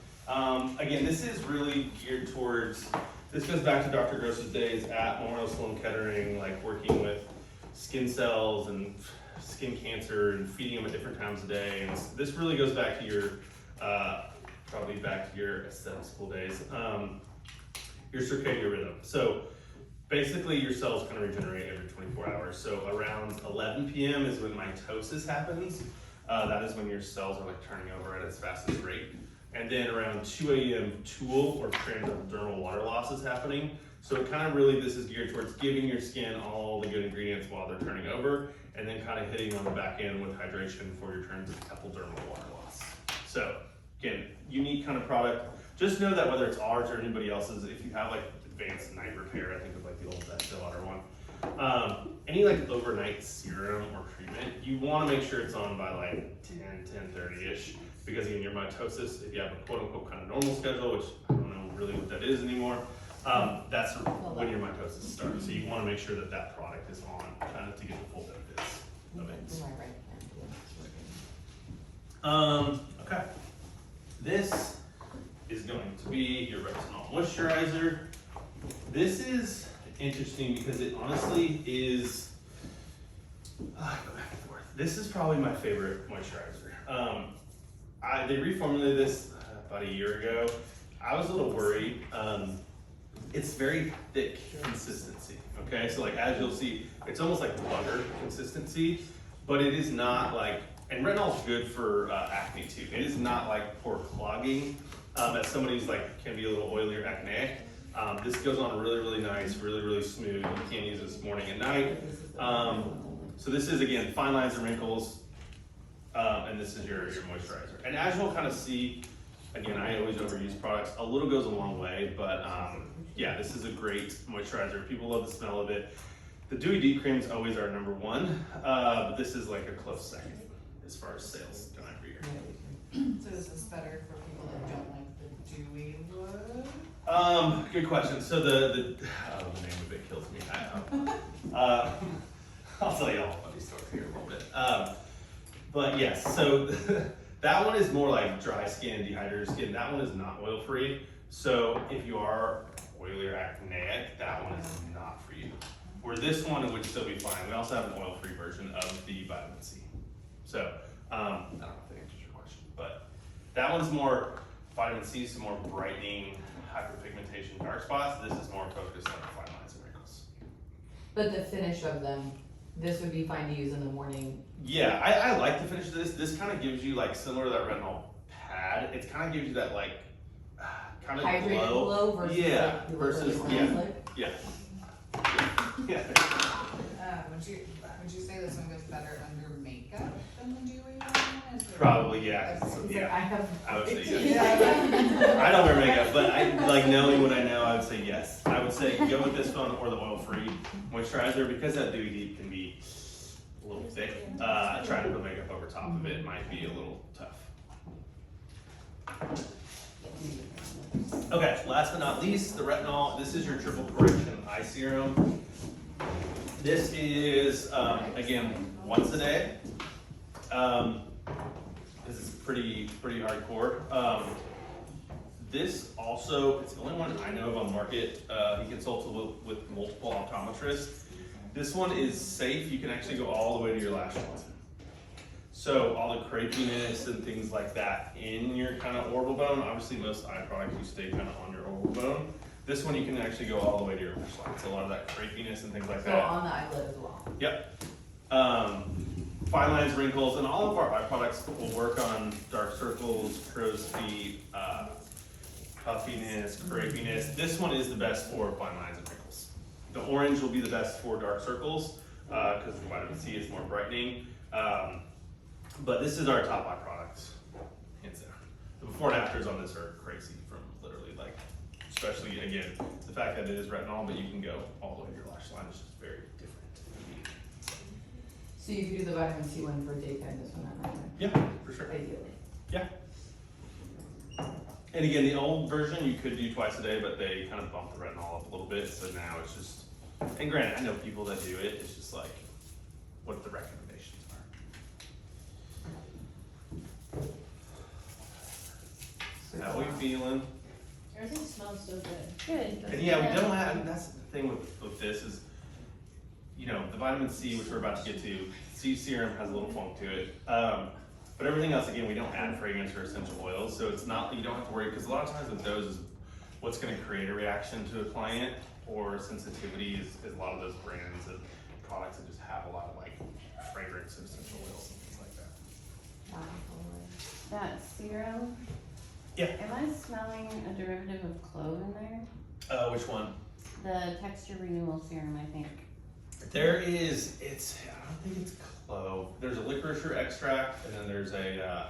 Again, this is really geared towards, this goes back to Dr. Gross's days at Memorial Sloan Kettering, like working with skin cells and skin cancer and feeding them at different times of day. And this really goes back to your, probably back to your aesthetic school days, your circadian rhythm. So basically your cells kind of regenerate every 24 hours. So around 11 p.m. is when mitosis happens. That is when your cells are like turning over at its fastest rate. And then around 2 a.m. tool or transdermal water loss is happening. So it kind of really, this is geared towards giving your skin all the good ingredients while they're turning over, and then kind of hitting on the back end with hydration for your turns of epidermal water loss. So again, unique kind of product. Just know that whether it's ours or anybody else's, if you have like advanced night repair, I think of like the old Estee Lauder one, any like overnight serum or treatment, you want to make sure it's on by like 10:30ish, because again, your mitosis, if you have a quote unquote kind of normal schedule, which I don't know really what that is anymore, that's when your mitosis starts. So you want to make sure that that product is on kind of to get the full benefits of it. Am I right? Okay. This is going to be your retinol moisturizer. This is interesting because it honestly is, go back and forth. This is probably my favorite moisturizer. They reformulated this about a year ago. I was a little worried. It's very thick consistency, okay? So like, as you'll see, it's almost like butter consistency, but it is not like, and retinol is good for acne too. It is not like pore clogging, as somebody who's like, can be a little oily or acneic. This goes on really, really nice, really, really smooth. You can use this morning and night. So this is, again, fine lines and wrinkles, and this is your moisturizer. And as you'll kind of see, again, I always overuse products. A little goes a long way, but yeah, this is a great moisturizer. People love the smell of it. The Dewy Deep Creams always are number one, but this is like a close second as far as sales done every year. So is this better for people that don't like the dewy look? Good question. So the name of it kills me. I'll tell you all a funny story here in a little bit. But yes, so that one is more like dry skin, dehydrated skin. That one is not oil free. So if you are oily or acneic, that one is not for you. Where this one, it would still be fine. We also have an oil free version of the vitamin C. So I don't know if that answers your question, but that one's more vitamin C, so more brightening, hyperpigmentation, dark spots. This is more focused on fine lines and wrinkles. But the finish of them, this would be fine to use in the morning. Yeah, I like the finish of this. This kind of gives you like similar to that retinol pad. It kind of gives you that like kind of Hydrated glow versus yeah, like the versus liquid yeah, like. yeah, yeah. Would you say this one goes better under makeup than the dewy one? Is there- Probably yeah. Okay. It's like, Yeah, I would say yes. Yeah. I don't wear makeup, but I like knowing what I know. I would say yes. I would say go with this one or the oil-free moisturizer because that Dewy Deep can be a little thick. Trying to put makeup over top of it might be a little tough. Okay, last but not least, the retinol. This is your triple correction eye serum. This is again once a day. This is pretty hardcore. This also, it's the only one I know of on the market. He consulted with multiple optometrists. This one is safe. You can actually go all the way to your lash line. So all the crepiness and things like that in your kind of orbital bone. Obviously, most eye products you stay kind of on your orbital bone. This one you can actually go all the way to your lash line. So a lot of that crepiness and things like So that. on the eyelid as well. Yep. Fine lines, wrinkles, and all of our eye products will work on dark circles, crow's feet, puffiness, crepiness. This one is the best for fine lines and wrinkles. The orange will be the best for dark circles because the vitamin C is more brightening. But this is our top eye products, hands down. The before and afters on this are crazy from literally like, especially again, the fact that it is retinol, but you can go all the way to your lash line is just very different. So you could do the vitamin C one for daytime, this one at nighttime, Yeah, for sure. ideally. Yeah. And again, the old version you could do twice a day, but they kind of bumped the retinol up a little bit, so now it's just, and granted, I know people that do it, it's just like, what the recommendations are. How we feeling? Everything smells so good. Good. And yeah, we don't have, and that's the thing with this is, you know, the vitamin C, which we're about to get to, C serum has a little funk to it. But everything else, again, we don't add fragrance or essential oils, so it's not, you don't have to worry, because a lot of times with those is what's gonna create a reaction to a client or sensitivity is a lot of those brands and products that just have a lot of like fragrance and essential oils and things like that. That serum? Yeah. Am I smelling a derivative of clove in there? Which one? the texture renewal serum, I think. There is, I don't think it's clove. There's a licorice extract, and then there's a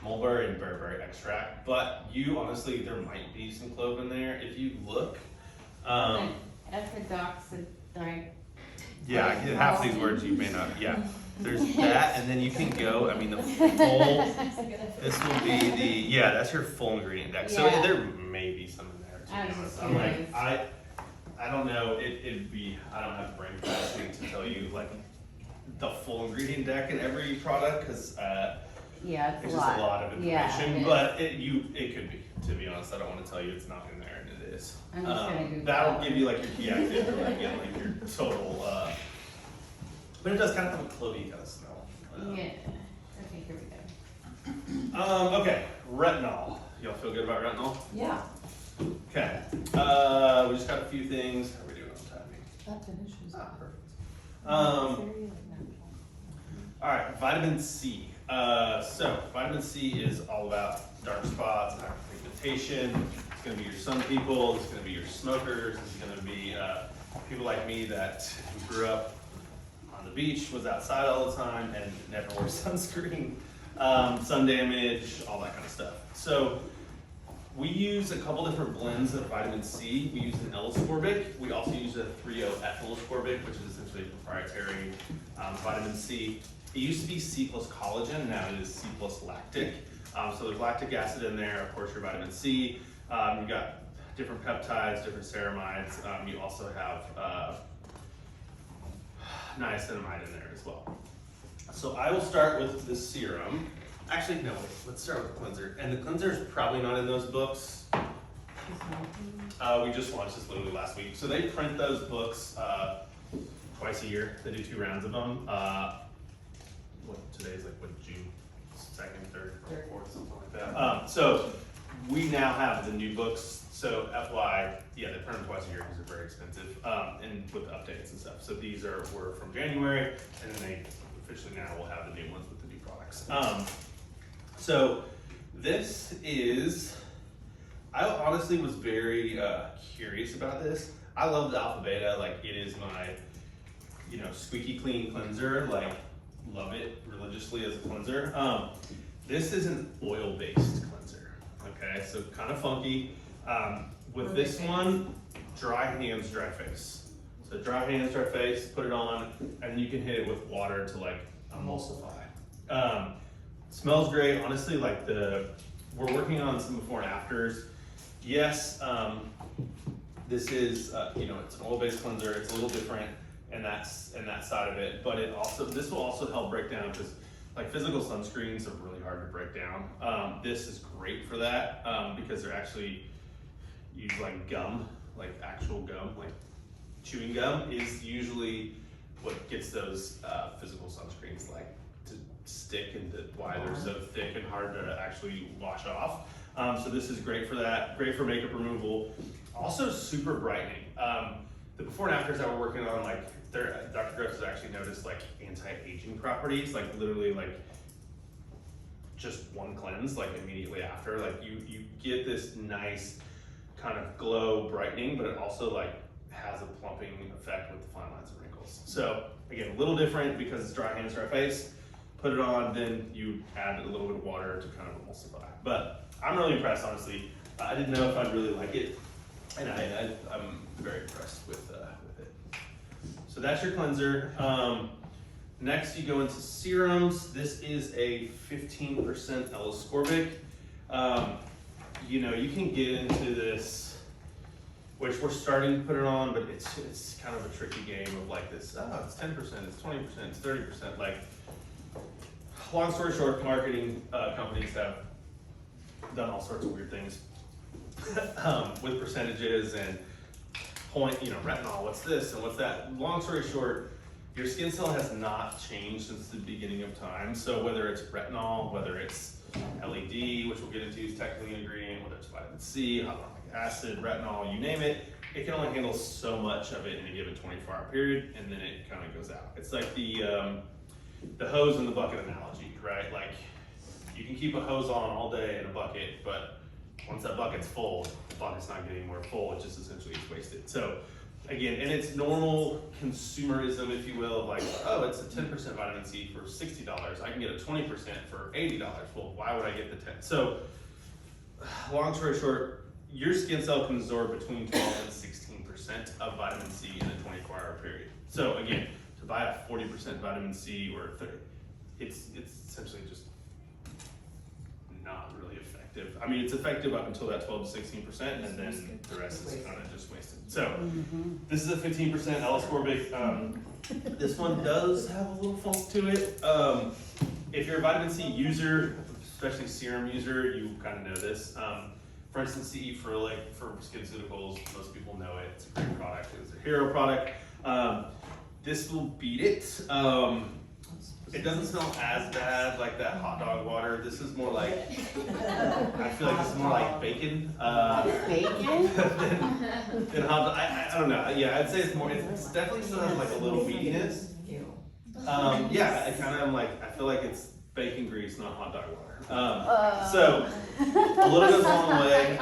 mulberry and bearberry extract. But honestly, there might be some clove in there if you look. Epidoxidine. Yeah, half these words you may not. Yeah, there's that, and then you can go. I mean, the full. This will be that's your full ingredient deck. So Yeah. there may be some in there. To I be was honest. just I'm like, curious. I don't know. It'd be. I don't have brain capacity to tell you like the full ingredient deck in every product because Yeah, it's it's just a lot of Yeah, information. it is. But it could be. To be honest, I don't want to tell you it's not in there, and it is. I'm just gonna Google That'll that. give you like your key active, or like, your total. But it does kind of have a clovey kind of smell. Yeah, okay, here we go. Okay, retinol. Y'all feel good about retinol? Yeah. Okay. We just got a few things. How are we doing on timing? That finishes. Ah, perfect. All right, vitamin C. So vitamin C is all about dark spots, hyperpigmentation. It's gonna be your sun people. It's gonna be your smokers. It's gonna be people like me that grew up on the beach, was outside all the time, and never wore sunscreen, sun damage, all that kind of stuff. So we use a couple different blends of vitamin C. We use an L-ascorbic. We also use a 3-O-ethyl ascorbic, which is essentially proprietary vitamin C. It used to be C plus collagen, now it is C plus lactic. So there's lactic acid in there, of course your vitamin C. You've got different peptides, different ceramides. You also have niacinamide in there as well. So I will start with the serum. Actually, no, wait, let's start with the cleanser. And the cleanser is probably not in those books. We just launched this literally last week. So they print those books twice a year. They do 2 rounds of them. Today's like June 2nd, 3rd, 4th, something like that. So we now have the new books. So FY, yeah, they print them twice a year because they're very expensive, and with updates and stuff. So these were from January, and then they officially now will have the new ones with the new products. So this is, I honestly was very curious about this. I love the Alpha Beta, like it is my, squeaky clean cleanser, like love it religiously as a cleanser. This is an oil-based cleanser, okay? So kind of funky. With this one, dry hands, dry face. So dry hands, dry face, put it on, and then you can hit it with water to like emulsify. Smells great, honestly, like we're working on some before and afters. Yes, this is, it's an oil-based cleanser, it's a little different in that side of it, but this will also help break down, because like physical sunscreens are really hard to break down. This is great for that, because they're actually use like gum, like actual gum, like chewing gum is usually what gets those physical sunscreens like to stick, and why they're so thick and hard to actually wash off. So this is great for that, great for makeup removal. Also super brightening. The before and afters that we're working on, like Dr. Gross has actually noticed like anti-aging properties, like literally like just one cleanse, like immediately after, like you get this nice kind of glow brightening, but it also like has a plumping effect with the fine lines and wrinkles. So again, a little different because it's dry hands, dry face. Put it on, then you add a little bit of water to kind of emulsify. But I'm really impressed, honestly. I didn't know if I'd really like it, and I'm very impressed with it. So that's your cleanser. Next, you go into serums. This is a 15% L-ascorbic. You can get into this, which we're starting to put it on, but it's kind of a tricky game of like this, it's 10%, it's 20%, it's 30%. Like, long story short, marketing companies have done all sorts of weird things with percentages and retinol, what's this and what's that. Long story short, your skin cell has not changed since the beginning of time. So whether it's retinol, whether it's LED, which we'll get into is technically an ingredient, whether it's vitamin C, hyaluronic acid, retinol, you name it, it can only handle so much of it in a given 24-hour period, and then it kind of goes out. It's like the hose in the bucket analogy, right? Like you can keep a hose on all day in a bucket, but once that bucket's full, the bucket's not getting more full, it just essentially gets wasted. So again, and it's normal consumerism, if you will, of like, oh, it's a 10% vitamin C for $60. I can get a 20% for $80. Well, why would I get the 10? So long story short, your skin cell can absorb between 12 and 16% of vitamin C in a 24-hour period. So again, to buy a 40% vitamin C or 30, it's essentially just not really effective. I mean, it's effective up until that 12 to 16%, and then the rest is kind of just wasted. So this is a 15% L-ascorbic. This one does have a little funk to it. If you're a vitamin C user, especially serum user, you kind of know this. For instance, CE Ferulic for SkinCeuticals, most people know it. It's a great product. It's a hero product. This will beat it. It doesn't smell as bad like that hot dog water. This is more like, I feel like this is more like bacon. Bacon? than hot dog. I don't know. Yeah, I'd say it's more, it's definitely still has like a little beatiness. Ew. Yeah, I kind of like, I feel like it's bacon grease, not hot dog water. So, a little goes a long way.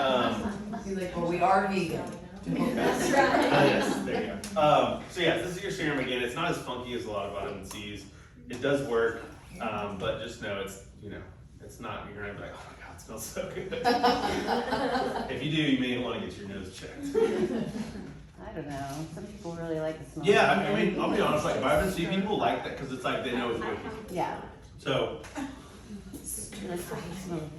He's like, well, we are vegan. That's right. Yes, there you go. So yeah, this is your serum again. It's not as funky as a lot of vitamin C's. It does work, but just know it's, you know, it's not, you're gonna be like, oh my God, it smells so good. If you do, you may want to get your nose checked. I don't know. Some people really like the smell. Yeah, I mean, I'll be honest, like vitamin C people like that because it's like they know it's working. Yeah. So, That's what it smells.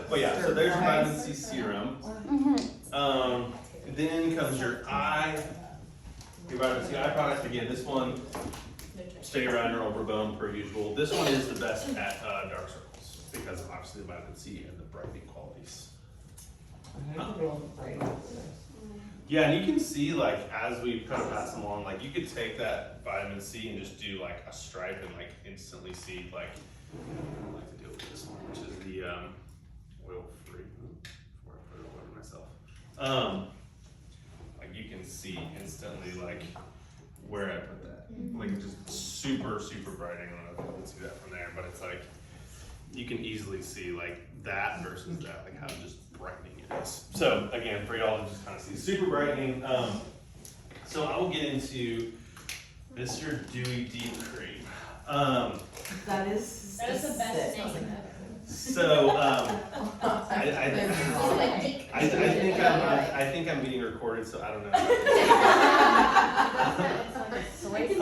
but yeah, so there's your vitamin C serum. Mhm. Then comes your eye, your vitamin C eye product. Again, this one, stay around your over bone per usual. This one is the best at dark circles because of obviously the vitamin C and the brightening qualities. Yeah, and you can see like as we kind of pass them along, like you could take that vitamin C and just do like a stripe and like instantly see like, I like to deal with this one, which is the oil free. Before I put it all over myself. Like you can see instantly like where I put that. Like it's just super, super brightening. I don't know if you can see that from there, but it's like you can easily see like that versus that, like how just brightening it is. So again, for y'all to just kind of see super brightening. So I will get into Mr. Dewy Deep Cream. That is That is the best specific. name ever. So I think I'm being recorded, so I don't know.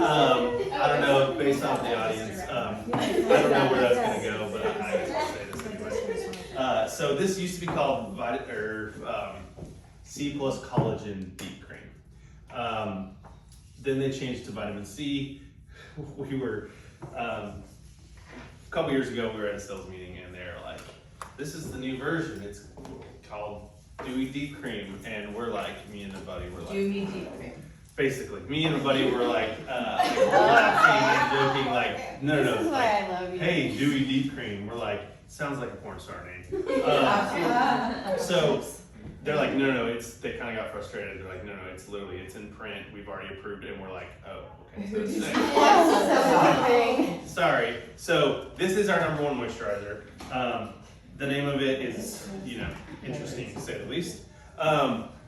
I don't know based off the audience. I don't know where that's gonna go, but I will say this anyway. So this used to be called C plus collagen deep cream. Then they changed to vitamin C. We were a couple years ago we were at a sales meeting and they're like, this is the new version. It's called Dewy Deep Cream, and we're like, me and the buddy were like, Dewy deep cream. basically, me and the buddy were like laughing and joking, like, no, This is why like, I love you. hey, Dewy Deep Cream. We're like, sounds like a porn star name. So they're like, no, it's, they kind of got frustrated. They're like, no, it's literally, it's in print. We've already approved it. And we're like, oh, okay. So it's safe. Yes, Sorry. So this is our number one moisturizer. The name of it is, you know, interesting to say the least.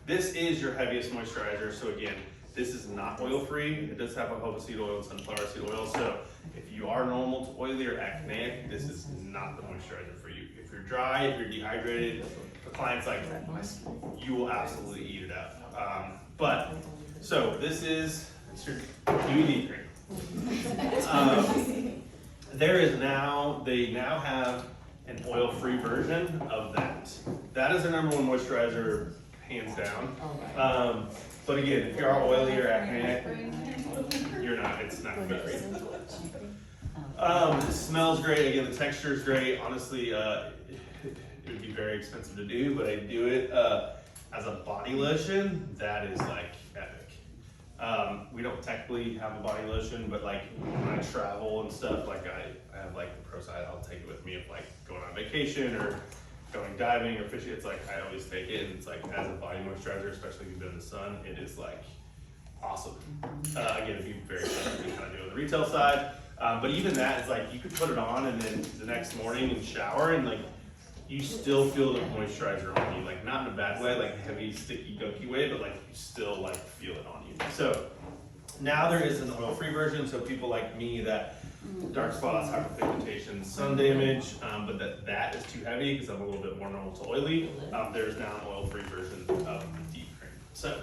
This is your heaviest moisturizer. So again, this is not oil-free. It does have jojoba seed oil and sunflower seed oil. So if you are normal to oily or acneic, this is not the moisturizer for you. If you're dry, if you're dehydrated, the client's like, you will absolutely eat it up. So this is your Dewy Deep Cream. They now have an oil-free version of that. That is their number one moisturizer, hands down. But again, if you are oily or acneic, you're not, it's not good for you. It smells great, again, the texture is great. Honestly, it would be very expensive to do, but I do it as a body lotion. That is like epic. We don't technically have a body lotion, but like when I travel and stuff, like I have like the Pro Side, I'll take it with me if like going on vacation or going diving or fishing. It's like I always take it, and it's like as a body moisturizer, especially if you've been in the sun, it is like awesome. Again, it'd be very expensive to kind of do on the retail side, but even that is like you could put it on and then the next morning and shower and like you still feel the moisturizer on you, like not in a bad way, like heavy, sticky, gunky way, but like you still like feel it on you. So now there is an oil-free version, so people like me that dark spots, hyperpigmentation, sun damage, but that is too heavy because I'm a little bit more normal to oily. There's now an oil-free version of the deep cream. So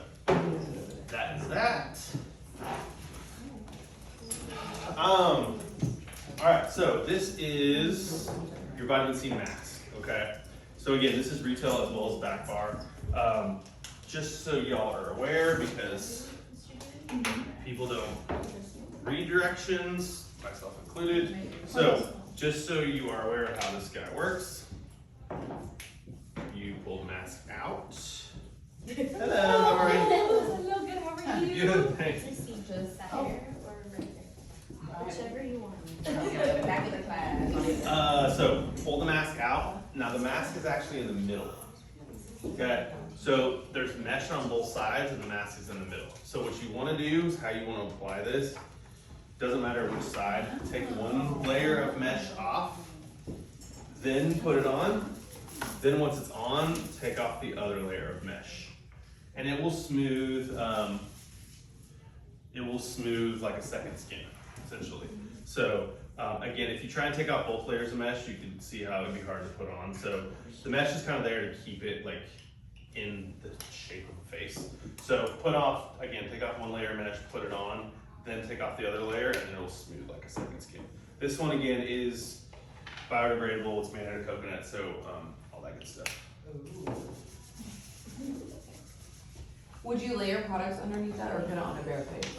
that is that. All right, so this is your vitamin C mask, okay? So again, this is retail as well as back bar. Just so y'all are aware, because people don't read directions, myself included. So just so you are aware of how this guy works, you pull the mask out. Hello, how are you? Hello, good, how are you? Good, thanks. Just here or right there? Whichever you want. Back in the class. So pull the mask out. Now the mask is actually in the middle. Okay, so there's mesh on both sides and the mask is in the middle. So what you want to do is how you want to apply this. Doesn't matter which side. Take one layer of mesh off, then put it on. Then once it's on, take off the other layer of mesh, and it will smooth. It will smooth like a second skin, essentially. So again, if you try and take off both layers of mesh, you can see how it'd be hard to put on. So the mesh is kind of there to keep it like in the shape of a face. So put off, again, take off one layer of mesh, put it on, then take off the other layer, and it'll smooth like a second skin. This one again is biodegradable, it's made out of coconut, so all that good stuff. Would you layer products underneath that or put it on a bare face?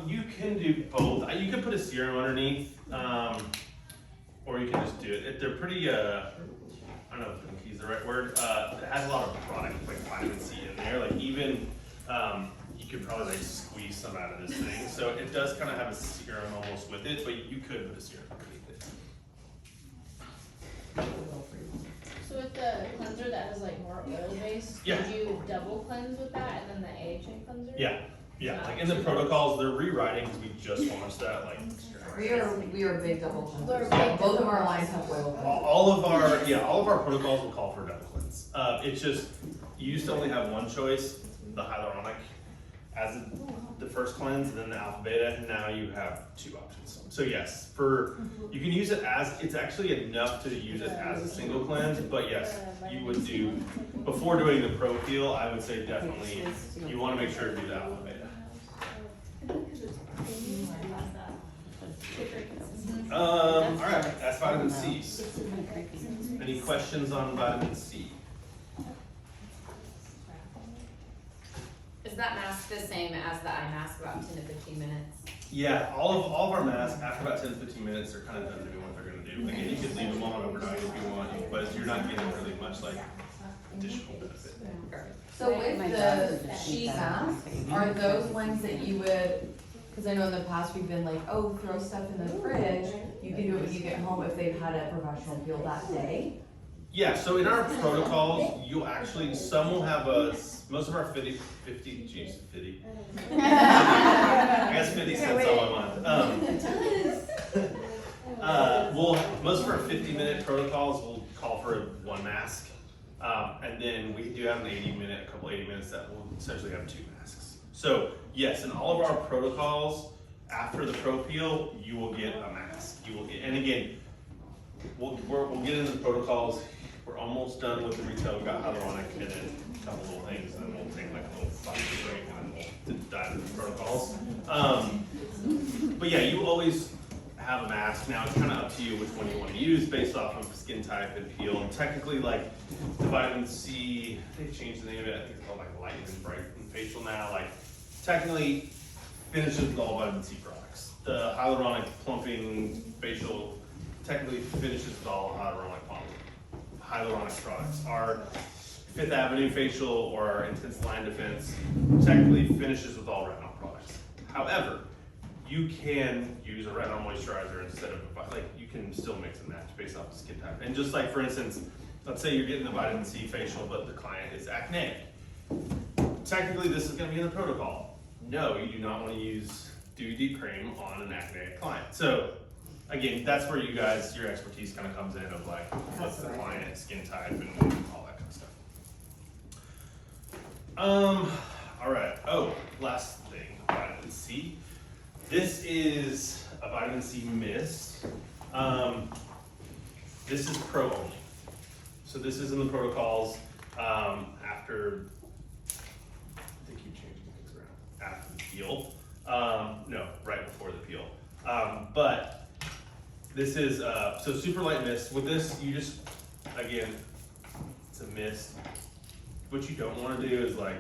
You can do both. You could put a serum underneath, or you can just do it. They're pretty, I don't know if funky is the right word. It has a lot of product, like vitamin C in there. Like even, you could probably like squeeze some out of this thing. So it does kind of have a serum almost with it, but you could put a serum underneath it. So with the cleanser that is like more oil based, Yeah. did you double cleanse with that and then the AHA cleanser? Yeah, like in the protocols, they're rewriting because we just launched that like. We are big double We're cleansers. big Both of double our lines have oil. All of our protocols will call for a double cleanse. It's just, you used to only have one choice, the hyaluronic, as the first cleanse, and then the alpha beta, and now you have two options. So yes, you can use it as, it's actually enough to use it as a single cleanse, but yes, you would do, before doing the pro peel, I would say definitely, you wanna make sure to do the alpha beta. Alright, that's vitamin C. Any questions on vitamin C? Is that mask the same as the eye mask, about 10 to 15 minutes? Yeah, all of our masks, after about 10 to 15 minutes, they're kind of done doing what they're gonna do. Again, you could leave them on overnight if you want, but you're not getting really much like additional benefit. So with the sheet masks, are those ones that you would, because I know in the past we've been like, oh, throw stuff in the fridge, you can do it when you get home if they've had a professional peel that day? Yeah, so in our protocols, you'll actually, some will have most of our 50, geez, 50. I guess 50 cents all I want. Most of our 50-minute protocols will call for one mask. And then we do have a couple 80 minutes that will essentially have two masks. So yes, in all of our protocols, after the pro peel, you will get a mask. You will get, and again, we'll get into the protocols. We're almost done with the retail. We've got hyaluronic and then a couple little things, and then we'll take like a little 5-minute break and then we'll dive into the protocols. But yeah, you always have a mask. Now it's kind of up to you which one you want to use based off of skin type and peel. And technically, like the vitamin C, they've changed the name of it. I think it's called like Light and Bright and Facial now. Like technically finishes with all vitamin C products. The hyaluronic plumping facial technically finishes with all hyaluronic products. Our Fifth Avenue facial or our Intense Line Defense technically finishes with all retinol products. However, you can use a retinol moisturizer instead of, like, you can still mix and match based off the skin type. And just like, for instance, let's say you're getting the vitamin C facial, but the client is acneic. Technically, this is gonna be in the protocol. No, you do not wanna use Dewy Deep Cream on an acneic client. So, again, that's where you guys, your expertise kind of comes in of like, what's the client, skin type, and all that kind of stuff. All right, oh, last thing, vitamin C. This is a vitamin C mist. This is pro only. So this is in the protocols, after, they keep changing things around, after the peel. No, right before the peel. But this is, so super light mist. With this, you just, again, it's a mist. What you don't wanna do is like,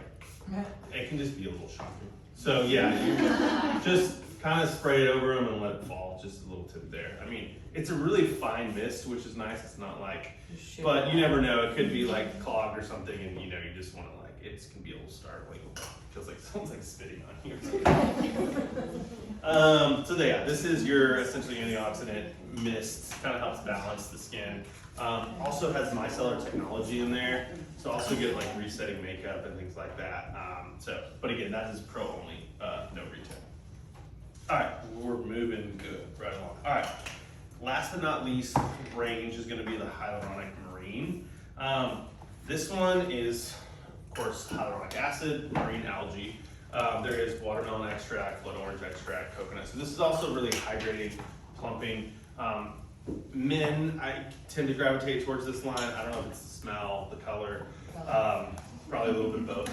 it can just be a little shocking. So yeah, you just kind of spray it over them and let it fall, just a little tip there. I mean, it's a really fine mist, which is nice. It's not like, but you never know. It could be like clogged or something, and you know, you just want to like, it can be a little startling. It feels like someone's like spitting on you. So yeah, this is your essentially antioxidant mist. Kind of helps balance the skin. Also has micellar technology in there, so also get like resetting makeup and things like that. But again, that is pro only, no retail. All right, we're moving good right along. All right, last but not least, range is going to be the hyaluronic marine. This one is, of course, hyaluronic acid, marine algae. There is watermelon extract, blood orange extract, coconut. So this is also really hydrating, plumping. Men, I tend to gravitate towards this line. I don't know if it's the smell, the color, probably a little bit both.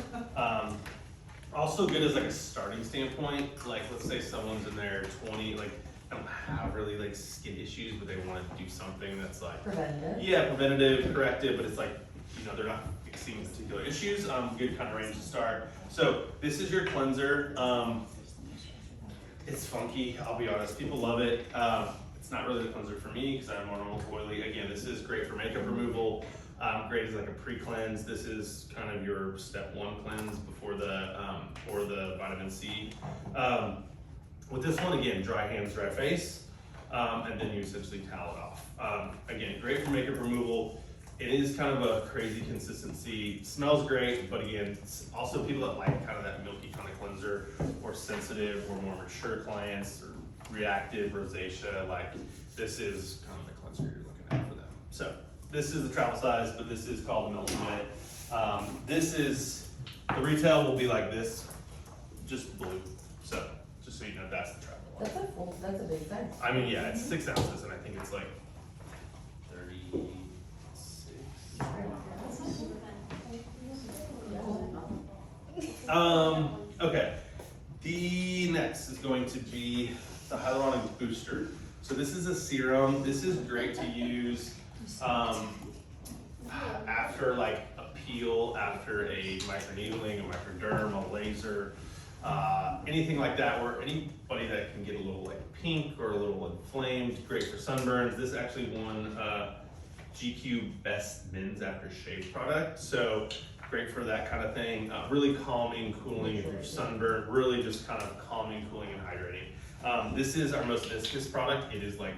Also good as like a starting standpoint. Like let's say someone's in their 20, like don't have really like skin issues, but they want to do something that's like Preventative. yeah, preventative, corrective, but it's like, you know, they're not seeing particular issues. Good kind of range to start. So this is your cleanser. It's funky, I'll be honest. People love it. It's not really the cleanser for me because I'm more normal to oily. Again, this is great for makeup removal. Great as like a pre-cleanse. This is kind of your step one cleanse before the vitamin C. With this one, again, dry hands, dry face, and then you essentially towel it off. Again, great for makeup removal. It is kind of a crazy consistency. Smells great, but again, it's also people that like kind of that milky kind of cleanser, or sensitive, or more mature clients, or reactive, rosacea, like this is kind of the cleanser you're looking at for them. So this is the travel size, but this is called the Ultimate. This is, the retail will be like this, just blue. So just so you know, that's the travel one. That's a big size. I mean, yeah, it's 6 ounces, and I think it's like 36. Okay. The next is going to be the hyaluronic booster. So this is a serum. This is great to use after like a peel, after a microneedling, a microderm, a laser, anything like that, or anybody that can get a little like pink or a little inflamed. Great for sunburns. This actually won GQ Best Men's Aftershave product. So great for that kind of thing. Really calming, cooling if you're sunburned. Really just kind of calming, cooling, and hydrating. This is our most viscous product. It is like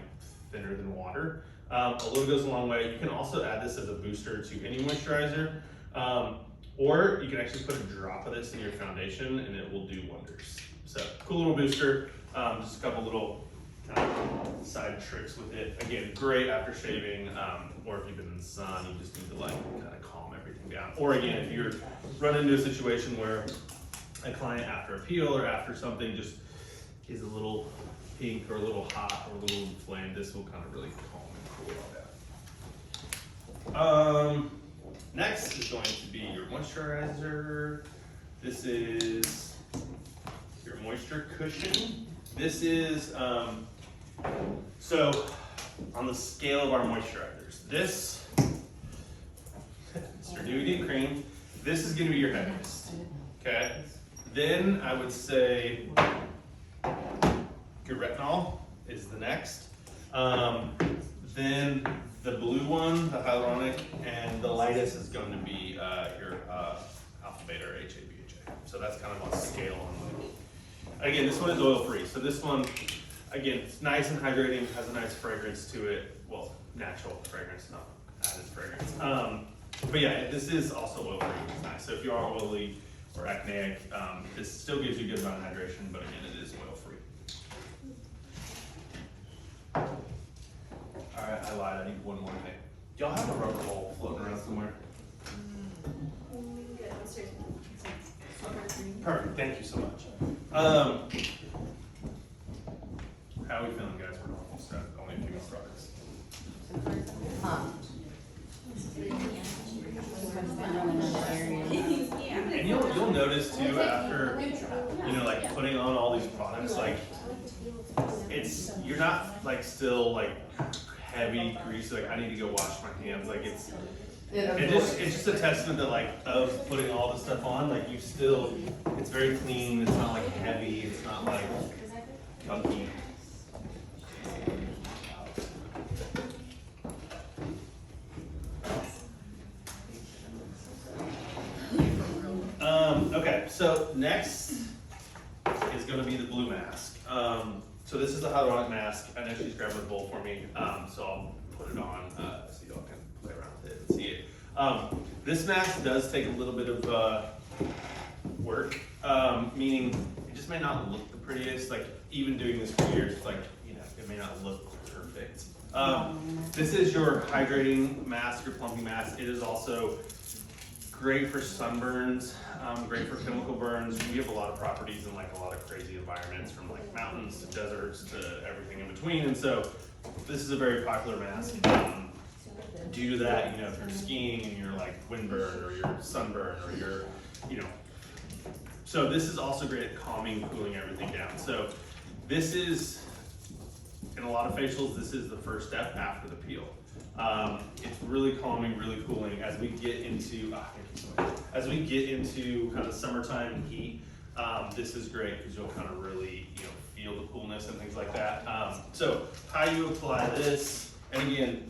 thinner than water. A little goes a long way. You can also add this as a booster to any moisturizer. Or you can actually put a drop of this in your foundation and it will do wonders. So cool little booster. Just a couple little side tricks with it. Again, great after shaving, or if you've been in the sun, you just need to like kind of calm everything down. Or again, if you're running into a situation where a client after a peel or after something just is a little pink or a little hot or a little inflamed, this will kind of really calm and cool all that. Next is going to be your moisturizer. This is your moisture cushion. This is, so on the scale of our moisturizers, this, Mr. Nougat Cream, this is gonna be your heaviest, okay? Then I would say your retinol is the next. Then the blue one, the hyaluronic, and the lightest is going to be your alpha beta or HA, BHA. So that's kind of on scale. Again, this one is oil free. So this one, again, it's nice and hydrating, has a nice fragrance to it. Well, natural fragrance, not added fragrance. But yeah, this is also oil free, which is nice. So if you are oily or acneic, this still gives you a good amount of hydration, but again, it is oil free. y'all have a rubber ball floating around somewhere? Good, downstairs. Perfect, thank you so much. How are we feeling, guys? We're almost at only a few more products. And you'll notice too, after, you know, like putting on all these products, like, you're not like still like heavy, greasy, like I need to go wash my hands, like it's just a testament to like, of putting all this stuff on, like you still, it's very clean, it's not like heavy, it's not like gunky. Okay, so next is gonna be the blue mask. So this is the hyaluronic mask. I know she's grabbing a bowl for me, so I'll put it on so y'all can play around with it and see it. This mask does take a little bit of work, meaning it just may not look the prettiest. Like even doing this for years, it's like, you know, it may not look perfect. This is your hydrating mask, your plumping mask. It is also great for sunburns, great for chemical burns. We have a lot of properties in like a lot of crazy environments, from like mountains to deserts to everything in between. And so this is a very popular mask. Due to that, you know, if you're skiing and you're like windburn or you're sunburn or you're, you know, so this is also great at calming, cooling everything down. So this is, in a lot of facials, this is the first step after the peel. It's really calming, really cooling. As we get into, as we get into kind of summertime and heat, this is great because you'll kind of really, you know, feel the coolness and things like that. So how you apply this, and again,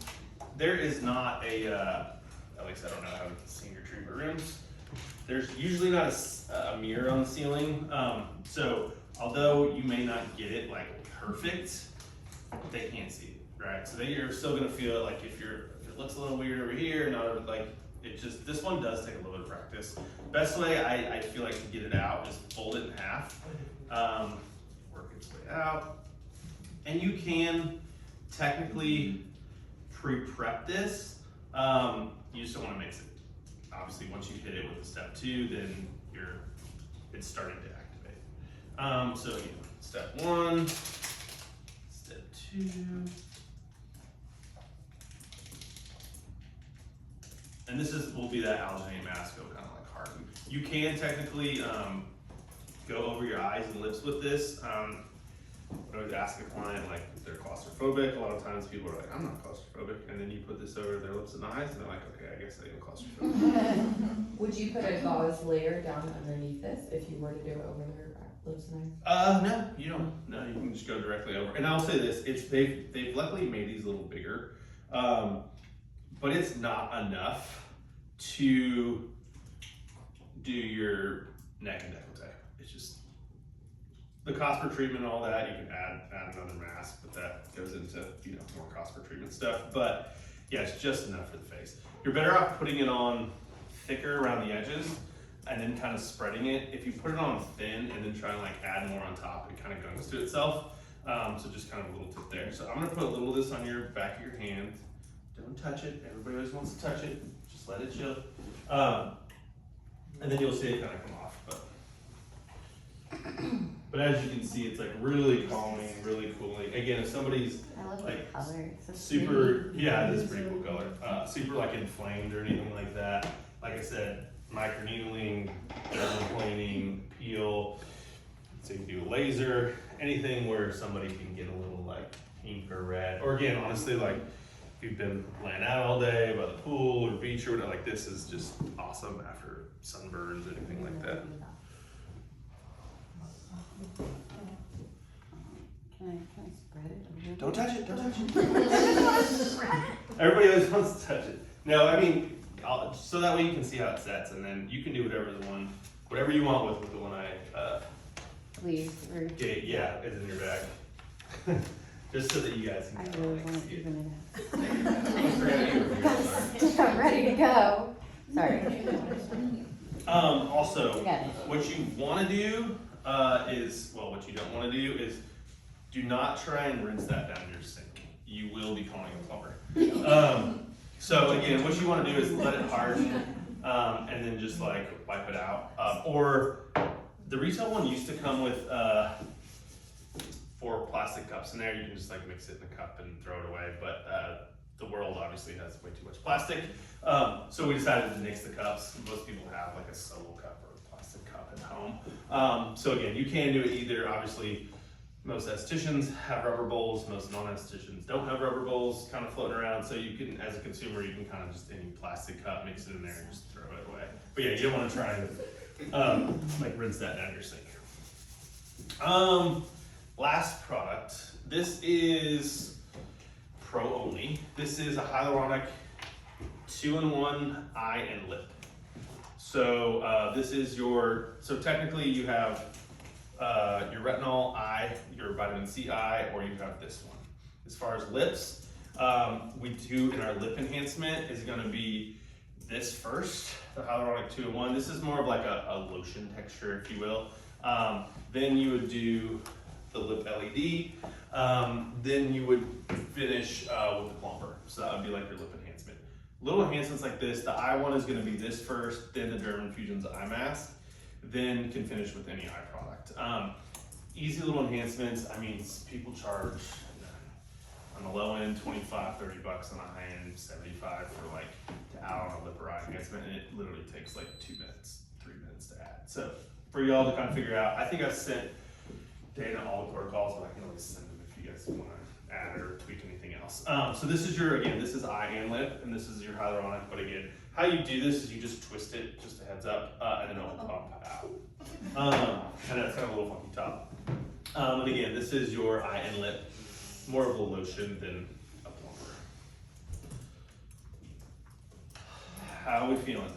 there is not a, at least I don't know how senior treatment rooms, there's usually not a mirror on the ceiling. So although you may not get it like perfect, they can't see it, right? So you're still gonna feel it, like if it looks a little weird over here, not like, it just, this one does take a little bit of practice. Best way I feel like to get it out is fold it in half, work its way out. And you can technically pre-prep this. You just don't wanna mix it. Obviously, once you hit it with a step 2, then it's starting to activate. So again, step 1, step 2. And this will be that alginate mask, go kind of like harden. You can technically go over your eyes and lips with this. I would ask a client like if they're claustrophobic. A lot of times people are like, I'm not claustrophobic, and then you put this over their lips and eyes, and they're like, okay, I guess I am claustrophobic. Would you put a gauze layer down underneath this if you were to do it over their lips and eyes? No, you don't. No, you can just go directly over. And I'll say this: they've luckily made these a little bigger, but it's not enough to do your neck and décolleté. It's just the cost per treatment, all that. You can add another mask, but that goes into, you know, more cost per treatment stuff. But yeah, it's just enough for the face. You're better off putting it on thicker around the edges and then kind of spreading it. If you put it on thin and then try and like add more on top, it kind of gungs to itself. So just kind of a little tip there. So I'm gonna put a little of this on your back of your hand. Don't touch it. Everybody always wants to touch it. Just let it chill. And then you'll see it kind of come off. But as you can see, it's like really calming, really cooling. Again, if somebody's I love like the color. It's so super, yeah, it is a pretty cool color. Super like inflamed or anything like that. Like I said, microneedling, dermaplaning, peel. So you can do a laser, anything where somebody can get a little like pink or red. Or again, honestly, like if you've been laying out all day by the pool or beach or whatever, like this is just awesome after sunburns or anything like that. Can I spread it a little? Don't touch it, don't touch it. Everybody always wants to touch it. No, I mean, so that way you can see how it sets, and then you can do whatever you want with the one I Please, or gave, yeah, is in your bag. Just so that you guys I can really like, want to see it. even Sorry. I'm ready to go. Sorry. Also, Got it. what you want to do what you don't want to do is do not try and rinse that down your sink. You will be calling a plumber. So again, what you want to do is let it harden, and then just like wipe it out. Or the retail one used to come with 4 plastic cups in there. You can just like mix it in a cup and throw it away. But the world obviously has way too much plastic. So we decided to nix the cups. Most people have like a solo cup or a plastic cup at home. So again, you can do it either. Obviously, most estheticians have rubber bowls. Most non-estheticians don't have rubber bowls kind of floating around. So you can, as a consumer, you can kind of just any plastic cup, mix it in there and just throw it away. But yeah, you don't want to try and like rinse that down your sink. Last product. This is pro only. This is a hyaluronic 2-in-1 eye and lip. So this is so technically you have your retinol eye, your vitamin C eye, or you have this one. As far as lips, we do in our lip enhancement is gonna be this first, the hyaluronic 2-in-1. This is more of like a lotion texture, if you will. Then you would do the lip LED. Then you would finish with the plumper. So that would be like your lip enhancement. Little enhancements like this, the eye one is gonna be this first, then the Derm Infusions eye mask, then can finish with any eye product. Easy little enhancements. I mean, people charge on the low end, 25, 30 bucks, on the high end, 75 for like to add on a lip or eye enhancement. And it literally takes like 2 minutes, 3 minutes to add. So for y'all to kind of figure out, I think I've sent Dana all the protocols, but I can always send them if you guys want to add or tweak anything else. So this is again, this is eye and lip, and this is your hyaluronic. But again, how you do this is you just twist it, just a heads up, and then it'll pop out. And it's kind of a little funky top. And again, this is your eye and lip, more of a lotion than a plumper. How are we feeling?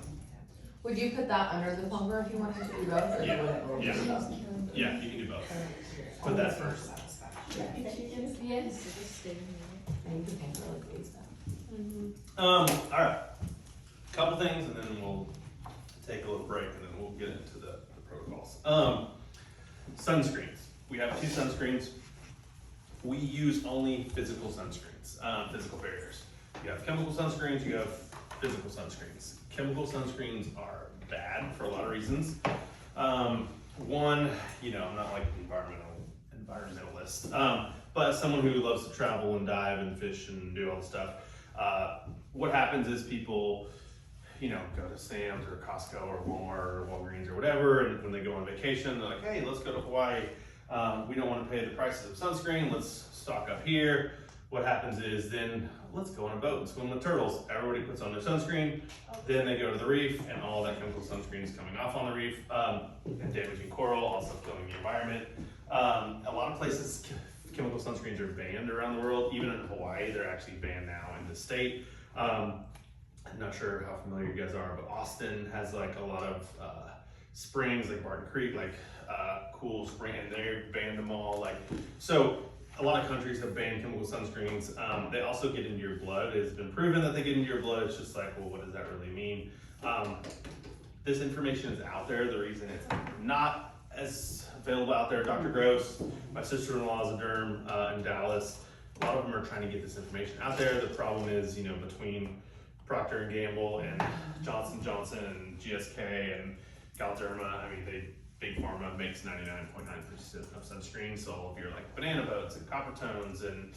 Would you put that under the plumber if you wanted to do both, or Yeah, you wouldn't? yeah. Yeah, you can do both. Put that first. Yes. And you can pay for like base stuff. All right. Couple things, and then we'll take a little break, and then we'll get into the protocols. Sunscreens. We have 2 sunscreens. We use only physical sunscreens, physical barriers. You have chemical sunscreens, you have physical sunscreens. Chemical sunscreens are bad for a lot of reasons. One, I'm not like an environmentalist, but as someone who loves to travel and dive and fish and do all the stuff, what happens is people, go to Sam's or Costco or Walmart or Walgreens or whatever, and when they go on vacation, they're like, hey, let's go to Hawaii. We don't want to pay the prices of sunscreen. Let's stock up here. What happens is then let's go on a boat and swim with turtles. Everybody puts on their sunscreen. Then they go to the reef, and all that chemical sunscreen is coming off on the reef and damaging coral, also killing the environment. A lot of places, chemical sunscreens are banned around the world. Even in Hawaii, they're actually banned now in the state. I'm not sure how familiar you guys are, but Austin has like a lot of springs, like Barton Creek, like cool spring, and they banned them all. So a lot of countries have banned chemical sunscreens. They also get into your blood. It's been proven that they get into your blood. It's just like, well, what does that really mean? This information is out there. The reason it's not as available out there, Dr. Gross, my sister-in-law is a derm in Dallas. A lot of them are trying to get this information out there. The problem is, between Procter & Gamble and Johnson & Johnson and GSK and Galderma, Big Pharma makes 99.9% of sunscreen, so all of your like banana boats and copper tones and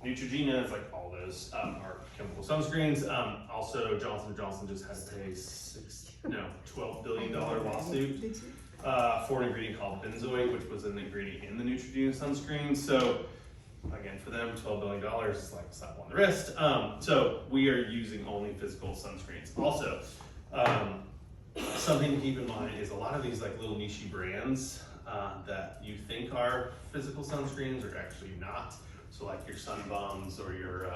Neutrogena, it's like all those are chemical sunscreens. Also, Johnson & Johnson just had to pay $12 billion lawsuit for an ingredient called benzoate, which was an ingredient in the Neutrogena sunscreen. So again, for them, $12 billion is like a slap on the wrist. So we are using only physical sunscreens. Also, something to keep in mind is a lot of these like little niche brands that you think are physical sunscreens are actually not. So like your Sun Bums or your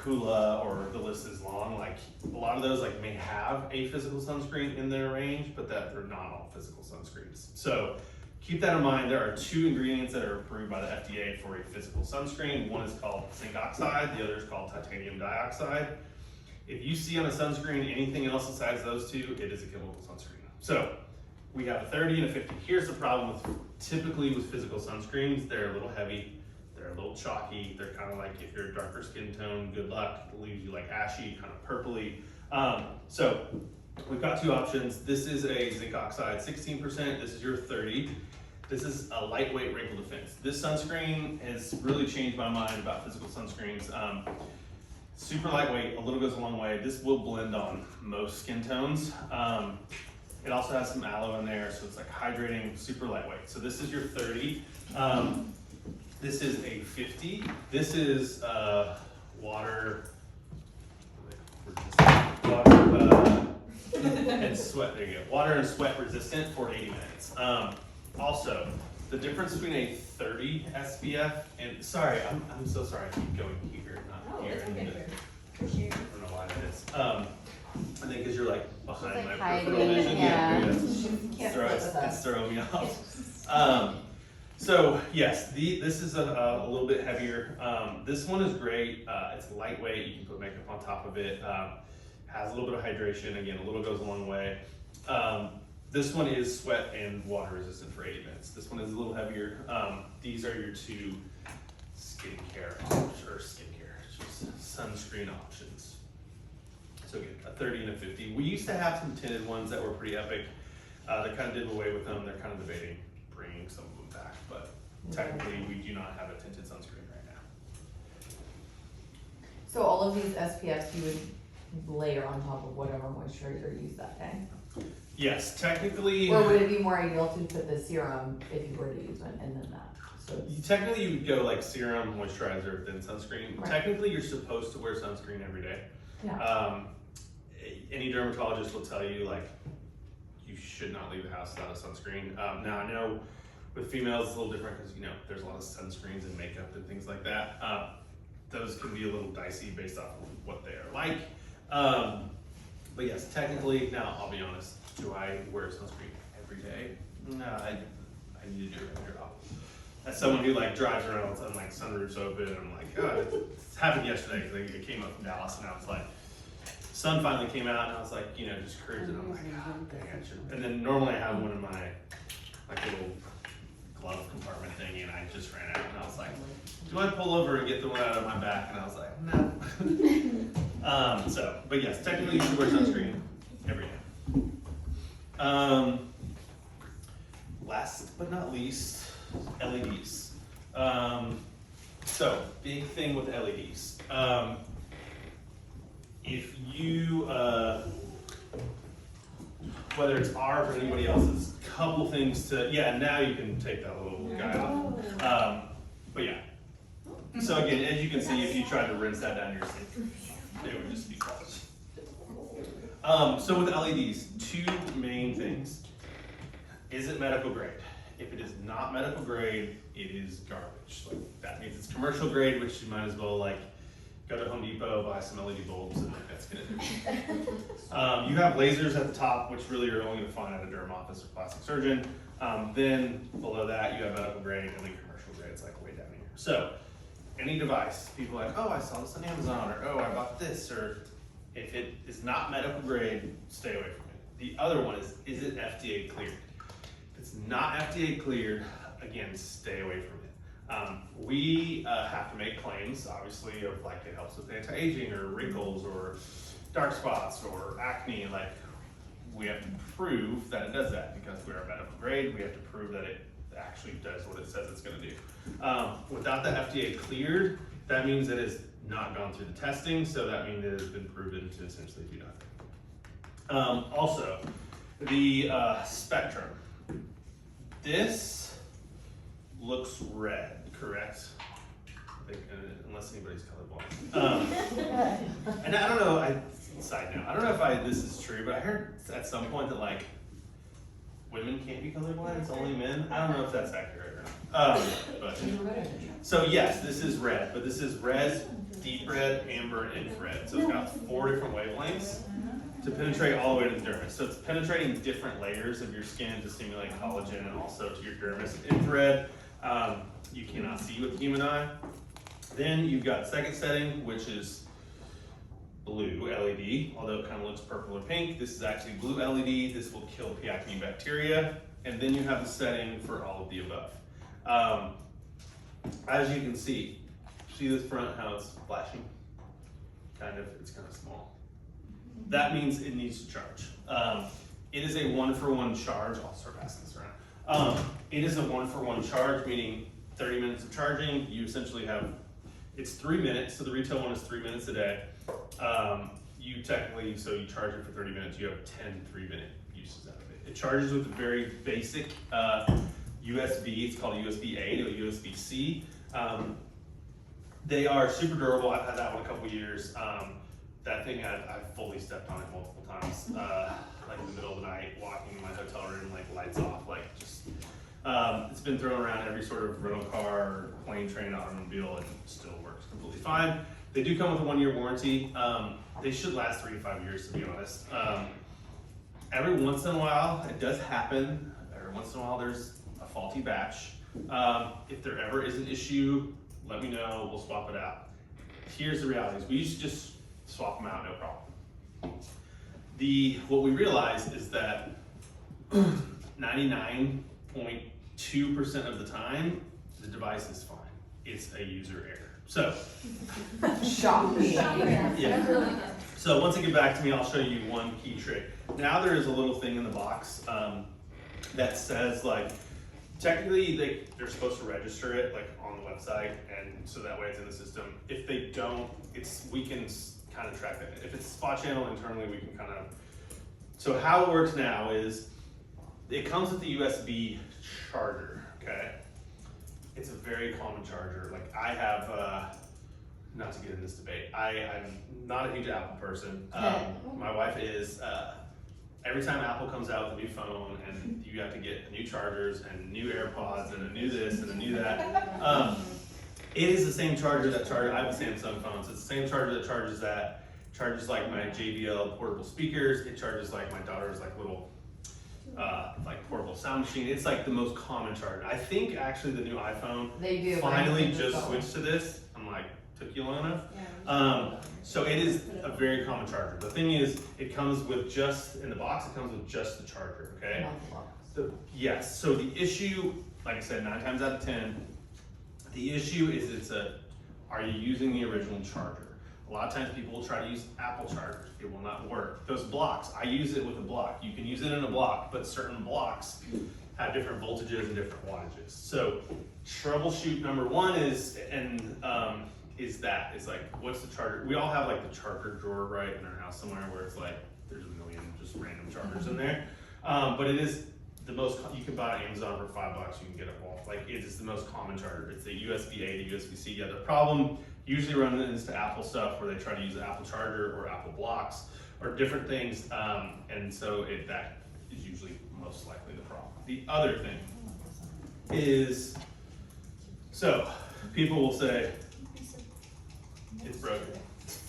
Kula, or the list is long. Like a lot of those may have a physical sunscreen in their range, but that they're not all physical sunscreens. So keep that in mind. There are 2 ingredients that are approved by the FDA for a physical sunscreen. One is called zinc oxide, the other is called titanium dioxide. If you see on a sunscreen anything else besides those 2, it is a chemical sunscreen. So we have a 30 and a 50. Here's the problem typically with physical sunscreens. They're a little heavy, They're a little chalky. They're kind of like, if you're a darker skin tone, good luck. It leaves you like ashy, kind of purpley. So we've got two options. This is a zinc oxide 16%. This is your 30. This is a lightweight wrinkle defense. This sunscreen has really changed my mind about physical sunscreens. Super lightweight, a little goes a long way. This will blend on most skin tones. It also has some aloe in there, so it's like hydrating, super lightweight. So this is your 30. This is a 50. This is water and sweat. There you go. Water and sweat resistant for 80 minutes. Also, the difference between a 30 SPF and sorry, I'm so sorry. I keep going here, not here. I don't know why that is. I think because you're like behind She's, my like, peripheral hiding, vision. yeah. It's throwing me off. So yes, this is a little bit heavier. This one is great. It's lightweight. You can put makeup on top of it. Has a little bit of hydration. Again, a little goes a long way. This one is sweat and water resistant for 80 minutes. This one is a little heavier. These are your two sunscreen options. So again, a 30 and a 50. We used to have some tinted ones that were pretty epic. They kind of did away with them. They're kind of debating bringing some of them back, but technically we do not have a tinted sunscreen right now. So all of these SPFs you would layer on top of whatever moisturizer you use that day? Yes, technically. Or would it be more ideal to put the serum if you were to use one and then that? So Technically, you would go like serum, moisturizer, then sunscreen. Right. Technically, you're supposed to wear sunscreen every day. yeah. Any dermatologist will tell you like you should not leave the house without a sunscreen. Now I know with females it's a little different because there's a lot of sunscreens and makeup and things like that. Those can be a little dicey based off of what they are like. But yes, technically, now I'll be honest. Do I wear sunscreen every day? No, I need to do it at my job. As someone who like drives around with like sunroofs open, I'm like, oh, it happened yesterday because I came up from Dallas and I was like, sun finally came out and I was like, just cruising. I'm like, oh, dang, I should. And then normally I have one in my like little glove compartment thingy, and I just ran out and I was like, do I pull over and get the one out of my back? And I was like, no. But yes, technically you should wear sunscreen every day. Last but not least, LEDs. So big thing with LEDs. If you, whether it's ours or anybody else's, couple things to, now you can take that little guy off. But yeah. So again, as you can see, if you tried to rinse that down your sink, it would just be closed. So with LEDs, two main things. Is it medical grade? If it is not medical grade, it is garbage. Like that means it's commercial grade, which you might as well like go to Home Depot, buy some LED bulbs, and that's gonna do it. You have lasers at the top, which really you're only gonna find at a derm office or plastic surgeon. Then below that, you have medical grade, and then commercial grade. It's like way down here. So any device, people are like, oh, I saw this on Amazon, or oh, I bought this, or if it is not medical grade, stay away from it. The other one is it FDA cleared? If it's not FDA cleared, again, stay away from it. We have to make claims, obviously, of like it helps with anti-aging or wrinkles or dark spots or acne. Like we have to prove that it does that because we're a medical grade. We have to prove that it actually does what it says it's going to do. Without the FDA cleared, that means it has not gone through the testing. So that means it has been proven to essentially do nothing. Also, the spectrum. This looks red, correct? I think, unless anybody's colorblind. And I don't know, side note, I don't know if this is true, but I heard at some point that like women can't be colorblind, it's only men. I don't know if that's accurate or not. So yes, this is red, but this is red, deep red, amber, and infrared. So it's got 4 different wavelengths to penetrate all the way to the dermis. So it's penetrating different layers of your skin to stimulate collagen and also to your dermis. Infrared, you cannot see with the human eye. Then you've got second setting, which is blue LED, although it kind of looks purple or pink. This is actually blue LED. This will kill P. acne bacteria. And then you have the setting for all of the above. as you can see this front, how it's flashing? It's kind of small. That means it needs to charge. It is a 1-for-1 charge. I'll start passing this around. It is a 1-for-1 charge, meaning 30 minutes of charging. You essentially have, it's 3 minutes, so the retail one is 3 minutes a day. You technically, so you charge it for 30 minutes, you have 10 3-minute uses out of it. It charges with a very basic USB, it's called a USB-A to a USB-C. They are super durable. I've had that one a couple years. That thing, I've fully stepped on it multiple times, like in the middle of the night, walking in my hotel room, like lights off, like just, it's been thrown around every sort of rental car, plane, train, automobile, and still works completely fine. They do come with a 1-year warranty. They should last 3 to 5 years, to be honest. Every once in a while, it does happen. Every once in a while, there's a faulty batch. If there ever is an issue, let me know, we'll swap it out. Here's the reality, is we used to just swap them out, no problem. What we realized is that 99.2% of the time, the device is fine. It's a user error. So, Shocking. yeah. So once it get back to me, I'll show you one key trick. Now there is a little thing in the box that says like, technically they're supposed to register it like on the website, and so that way it's in the system. If they don't, we can kind of track that. If it's Spot Channel internally, we can kind of. So how it works now is it comes with the USB charger. Okay, it's a very common charger. Like I have, not to get in this debate, I'm not a huge Apple person. My wife is. Every time Apple comes out with a new phone and you have to get new chargers and new AirPods and a new this and a new that, it is the same charger that charges. I have a Samsung phone, so it's the same charger that charges that. Charges like my JBL portable speakers. It charges like my daughter's like little like portable sound machine. It's like the most common charger. I think actually the new iPhone They do. finally just switched to this. I'm like, took you long enough? So it is a very common charger. The thing is, it comes with in the box, it comes with just the charger, okay? Yes, so the issue, like I said, 9 times out of 10, the issue is are you using the original charger? A lot of times people will try to use Apple chargers. It will not work. Those blocks, I use it with a block. You can use it in a block, but certain blocks have different voltages and different wattages. So troubleshoot number one is like, what's the charger? We all have like the charger drawer right in our house somewhere where it's like, there's a million just random chargers in there. But it is the most, you can buy it on Amazon for $5, you can get it all. Like it is the most common charger. It's a USB-A to USB-C. Yeah, the problem usually runs into Apple stuff where they try to use an Apple charger or Apple blocks or different things. And so that is usually most likely the problem. The other thing is, so people will say, it's broken.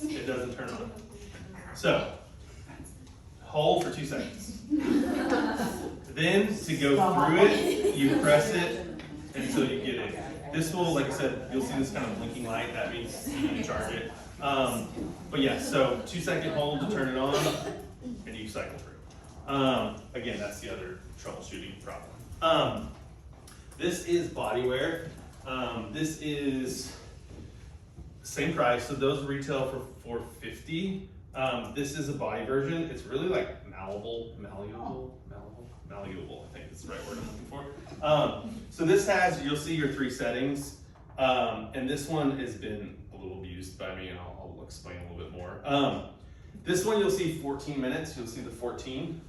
It doesn't turn on. So, hold for 2 seconds. Then, to go through it, you press it until you get it. This will, like I said, you'll see this kind of blinking light. That means you need to charge it. But yeah, so 2-second hold to turn it on, and you cycle through. Again, that's the other troubleshooting problem. This is Bodywear. This is same price, so those retail for $450. This is a body version. It's really like malleable, I think that's the right word I'm looking for. So this has, you'll see your 3 settings, and this one has been a little abused by me, and I'll explain a little bit more. This one you'll see 14 minutes, you'll see the 14.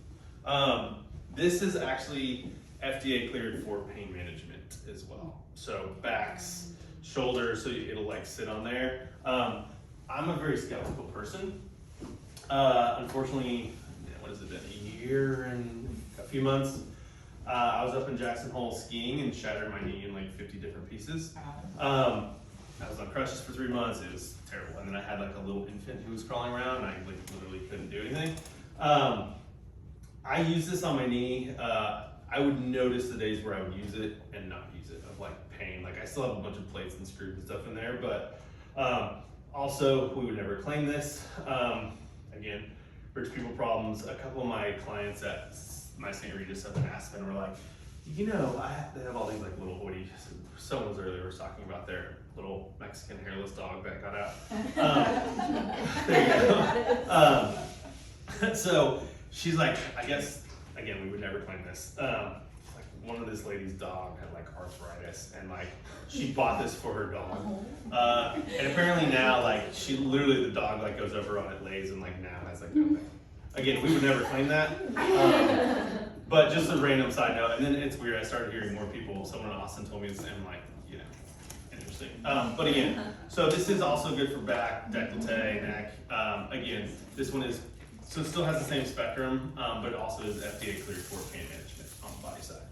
This is actually FDA cleared for pain management as well. So backs, shoulders, so it'll like sit on there. I'm a very skeptical person. Unfortunately, what has it been, a year and a few months? I was up in Jackson Hole skiing and shattered my knee in like 50 different pieces. I was on crutches for 3 months, it was terrible. And then I had like a little infant who was crawling around and I like literally couldn't do anything. I use this on my knee. I would notice the days where I would use it and not use it, of like pain. Like I still have a bunch of plates and screws and stuff in there, but also we would never claim this. Again, rich people problems. A couple of my clients at my St. Regis up in Aspen were like, you know, they have all these like little hoity someone was earlier was talking about their little Mexican hairless dog that got out. There you go. So she's like, I guess, again, we would never claim this. Like one of this lady's dog had like arthritis, and like she bought this for her dog. And apparently now, like she literally, the dog like goes over on it, lays, and like now has like no pain. Again, we would never claim that. But just a random side note, and then it's weird, I started hearing more people, someone in Austin told me this, and I'm like, you know, interesting. But again, so this is also good for back, décolleté, neck. Again, this one is, so it still has the same spectrum, but it also is FDA cleared for pain management on the body side.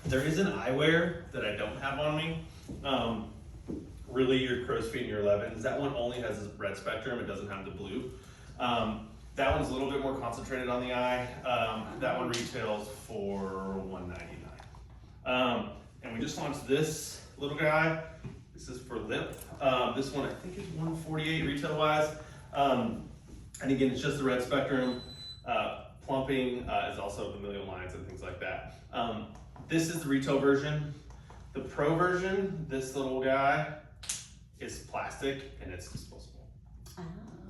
There is an eyewear that I don't have on me. Really, your crow's feet and your 11s, that one only has a red spectrum, it doesn't have the blue. That one's a little bit more concentrated on the eye. That one retails for $199. And we just launched this little guy. This is for lip. This one I think is $148 retail wise. And again, it's just the red spectrum. Plumping is also familial lines and things like that. This is the retail version. The pro version, this little guy, is plastic and it's disposable.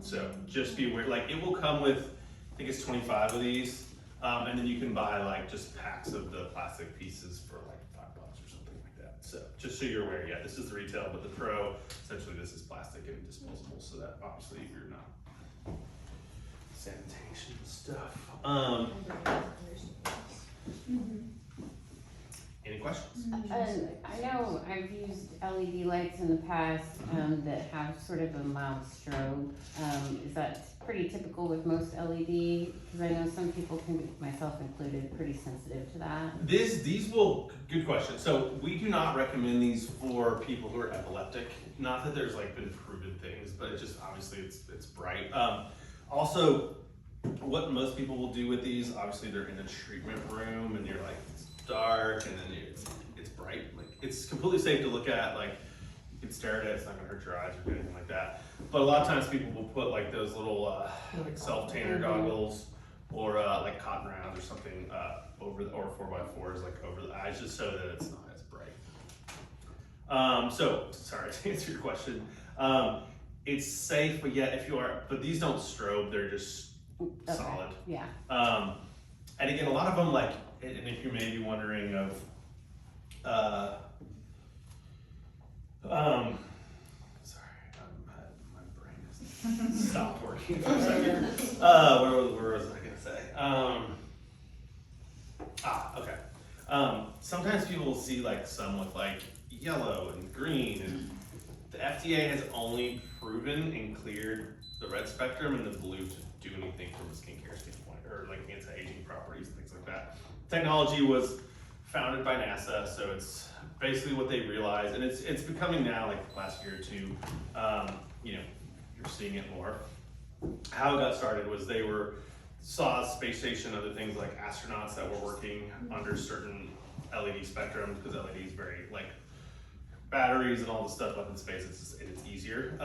So just be aware, like it will come with, I think it's 25 of these, and then you can buy like just packs of the plastic pieces for like $5 or something like that. So just so you're aware, yeah, this is the retail, but the pro, essentially this is plastic and disposable, so that obviously you're not sanitation stuff. Any questions? I know I've used LED lights in the past that have sort of a mild strobe. Is that pretty typical with most LED? Because I know some people can, myself included, pretty sensitive to that. These will, good question. So we do not recommend these for people who are epileptic. Not that there's like been proven things, but it just obviously it's bright. Also, what most people will do with these, obviously they're in a treatment room and you're like, it's dark and then it's bright. Like it's completely safe to look at, like you can stare at it, it's not gonna hurt your eyes or anything like that. But a lot of times people will put like those little like self-tanner goggles or like cotton rounds or something over the, or 4x4s like over the eyes just so that it's not as bright. So sorry to answer your question. It's safe, but yeah, if you are, but these don't strobe, they're just solid. Yeah. And again, a lot of them like, and if you may be wondering of, sorry, my brain has stopped working for a second. Where was I gonna say? Okay. Sometimes people will see like some with like yellow and green, and the FDA has only proven and cleared the red spectrum and the blue to do anything from a skincare standpoint or like anti-aging properties and things like that. Technology was founded by NASA, so it's basically what they realized, and it's becoming now like the last year or two, you know, you're seeing it more. How it got started was they saw space station, other things like astronauts that were working under certain LED spectrums, because LED is very like batteries and all the stuff up in space, it's easier.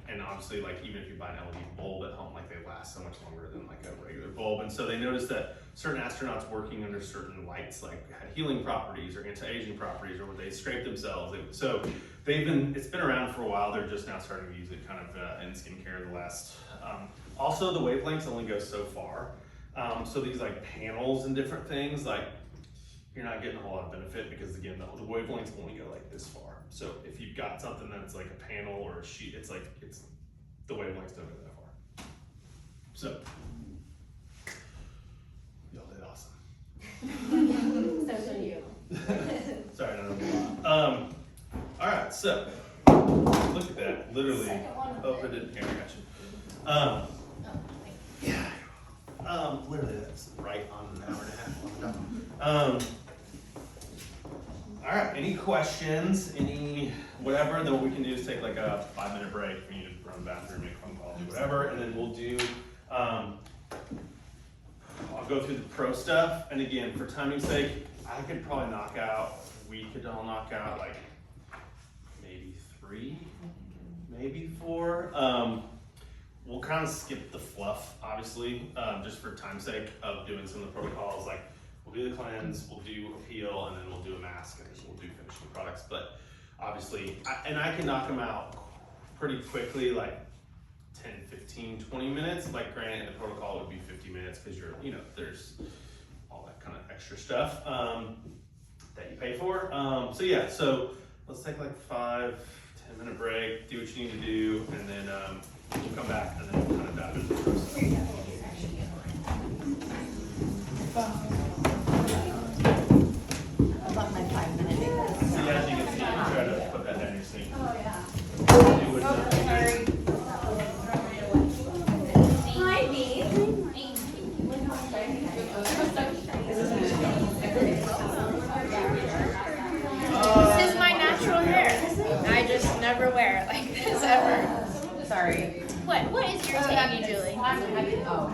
And obviously, like even if you buy an LED bulb at home, like they last so much longer than like a regular bulb. And so they noticed that certain astronauts working under certain lights like had healing properties or anti-aging properties, or would they scrape themselves. So it's been around for a while. They're just now starting to use it kind of in skincare the last. Also, the wavelengths only go so far. So these like panels and different things, like you're not getting a whole lot of benefit because again, the wavelengths only go like this far. So if you've got something that's like a panel or a sheet, it's the wavelengths don't go that far. So, y'all did awesome. So do you. Sorry, I don't know. All right, so look at that. Literally opened it. Here, I got you. Yeah. Literally, that's right on an hour and a half. All right, any questions, any whatever, then what we can do is take like a 5-minute break for you to run the bathroom, make a phone call, do whatever, and then we'll do, I'll go through the pro stuff, and again, for timing's sake, I could probably we could all knock out like maybe 3, maybe 4. We'll kind of skip the fluff, obviously, just for time's sake of doing some of the protocols, like we'll do the cleanse, we'll do a peel, and then we'll do a mask. obviously, and I can knock them out pretty quickly, like 10, 15, 20 minutes. Like granted, the protocol would be 50 minutes because you're, you know, there's all that kind of extra stuff that you pay for. So yeah, so let's take like 5-10 minute break, do what you need to do, and then we'll come back and then we'll kind of dive into the process. I love my 5-minute videos. See, as you can see, you try to put that down your sink. Oh, yeah. Do what, Hi, Bee. This is my natural hair. I just never wear it like this ever. Sorry. What is irritating you, Julie? Oh,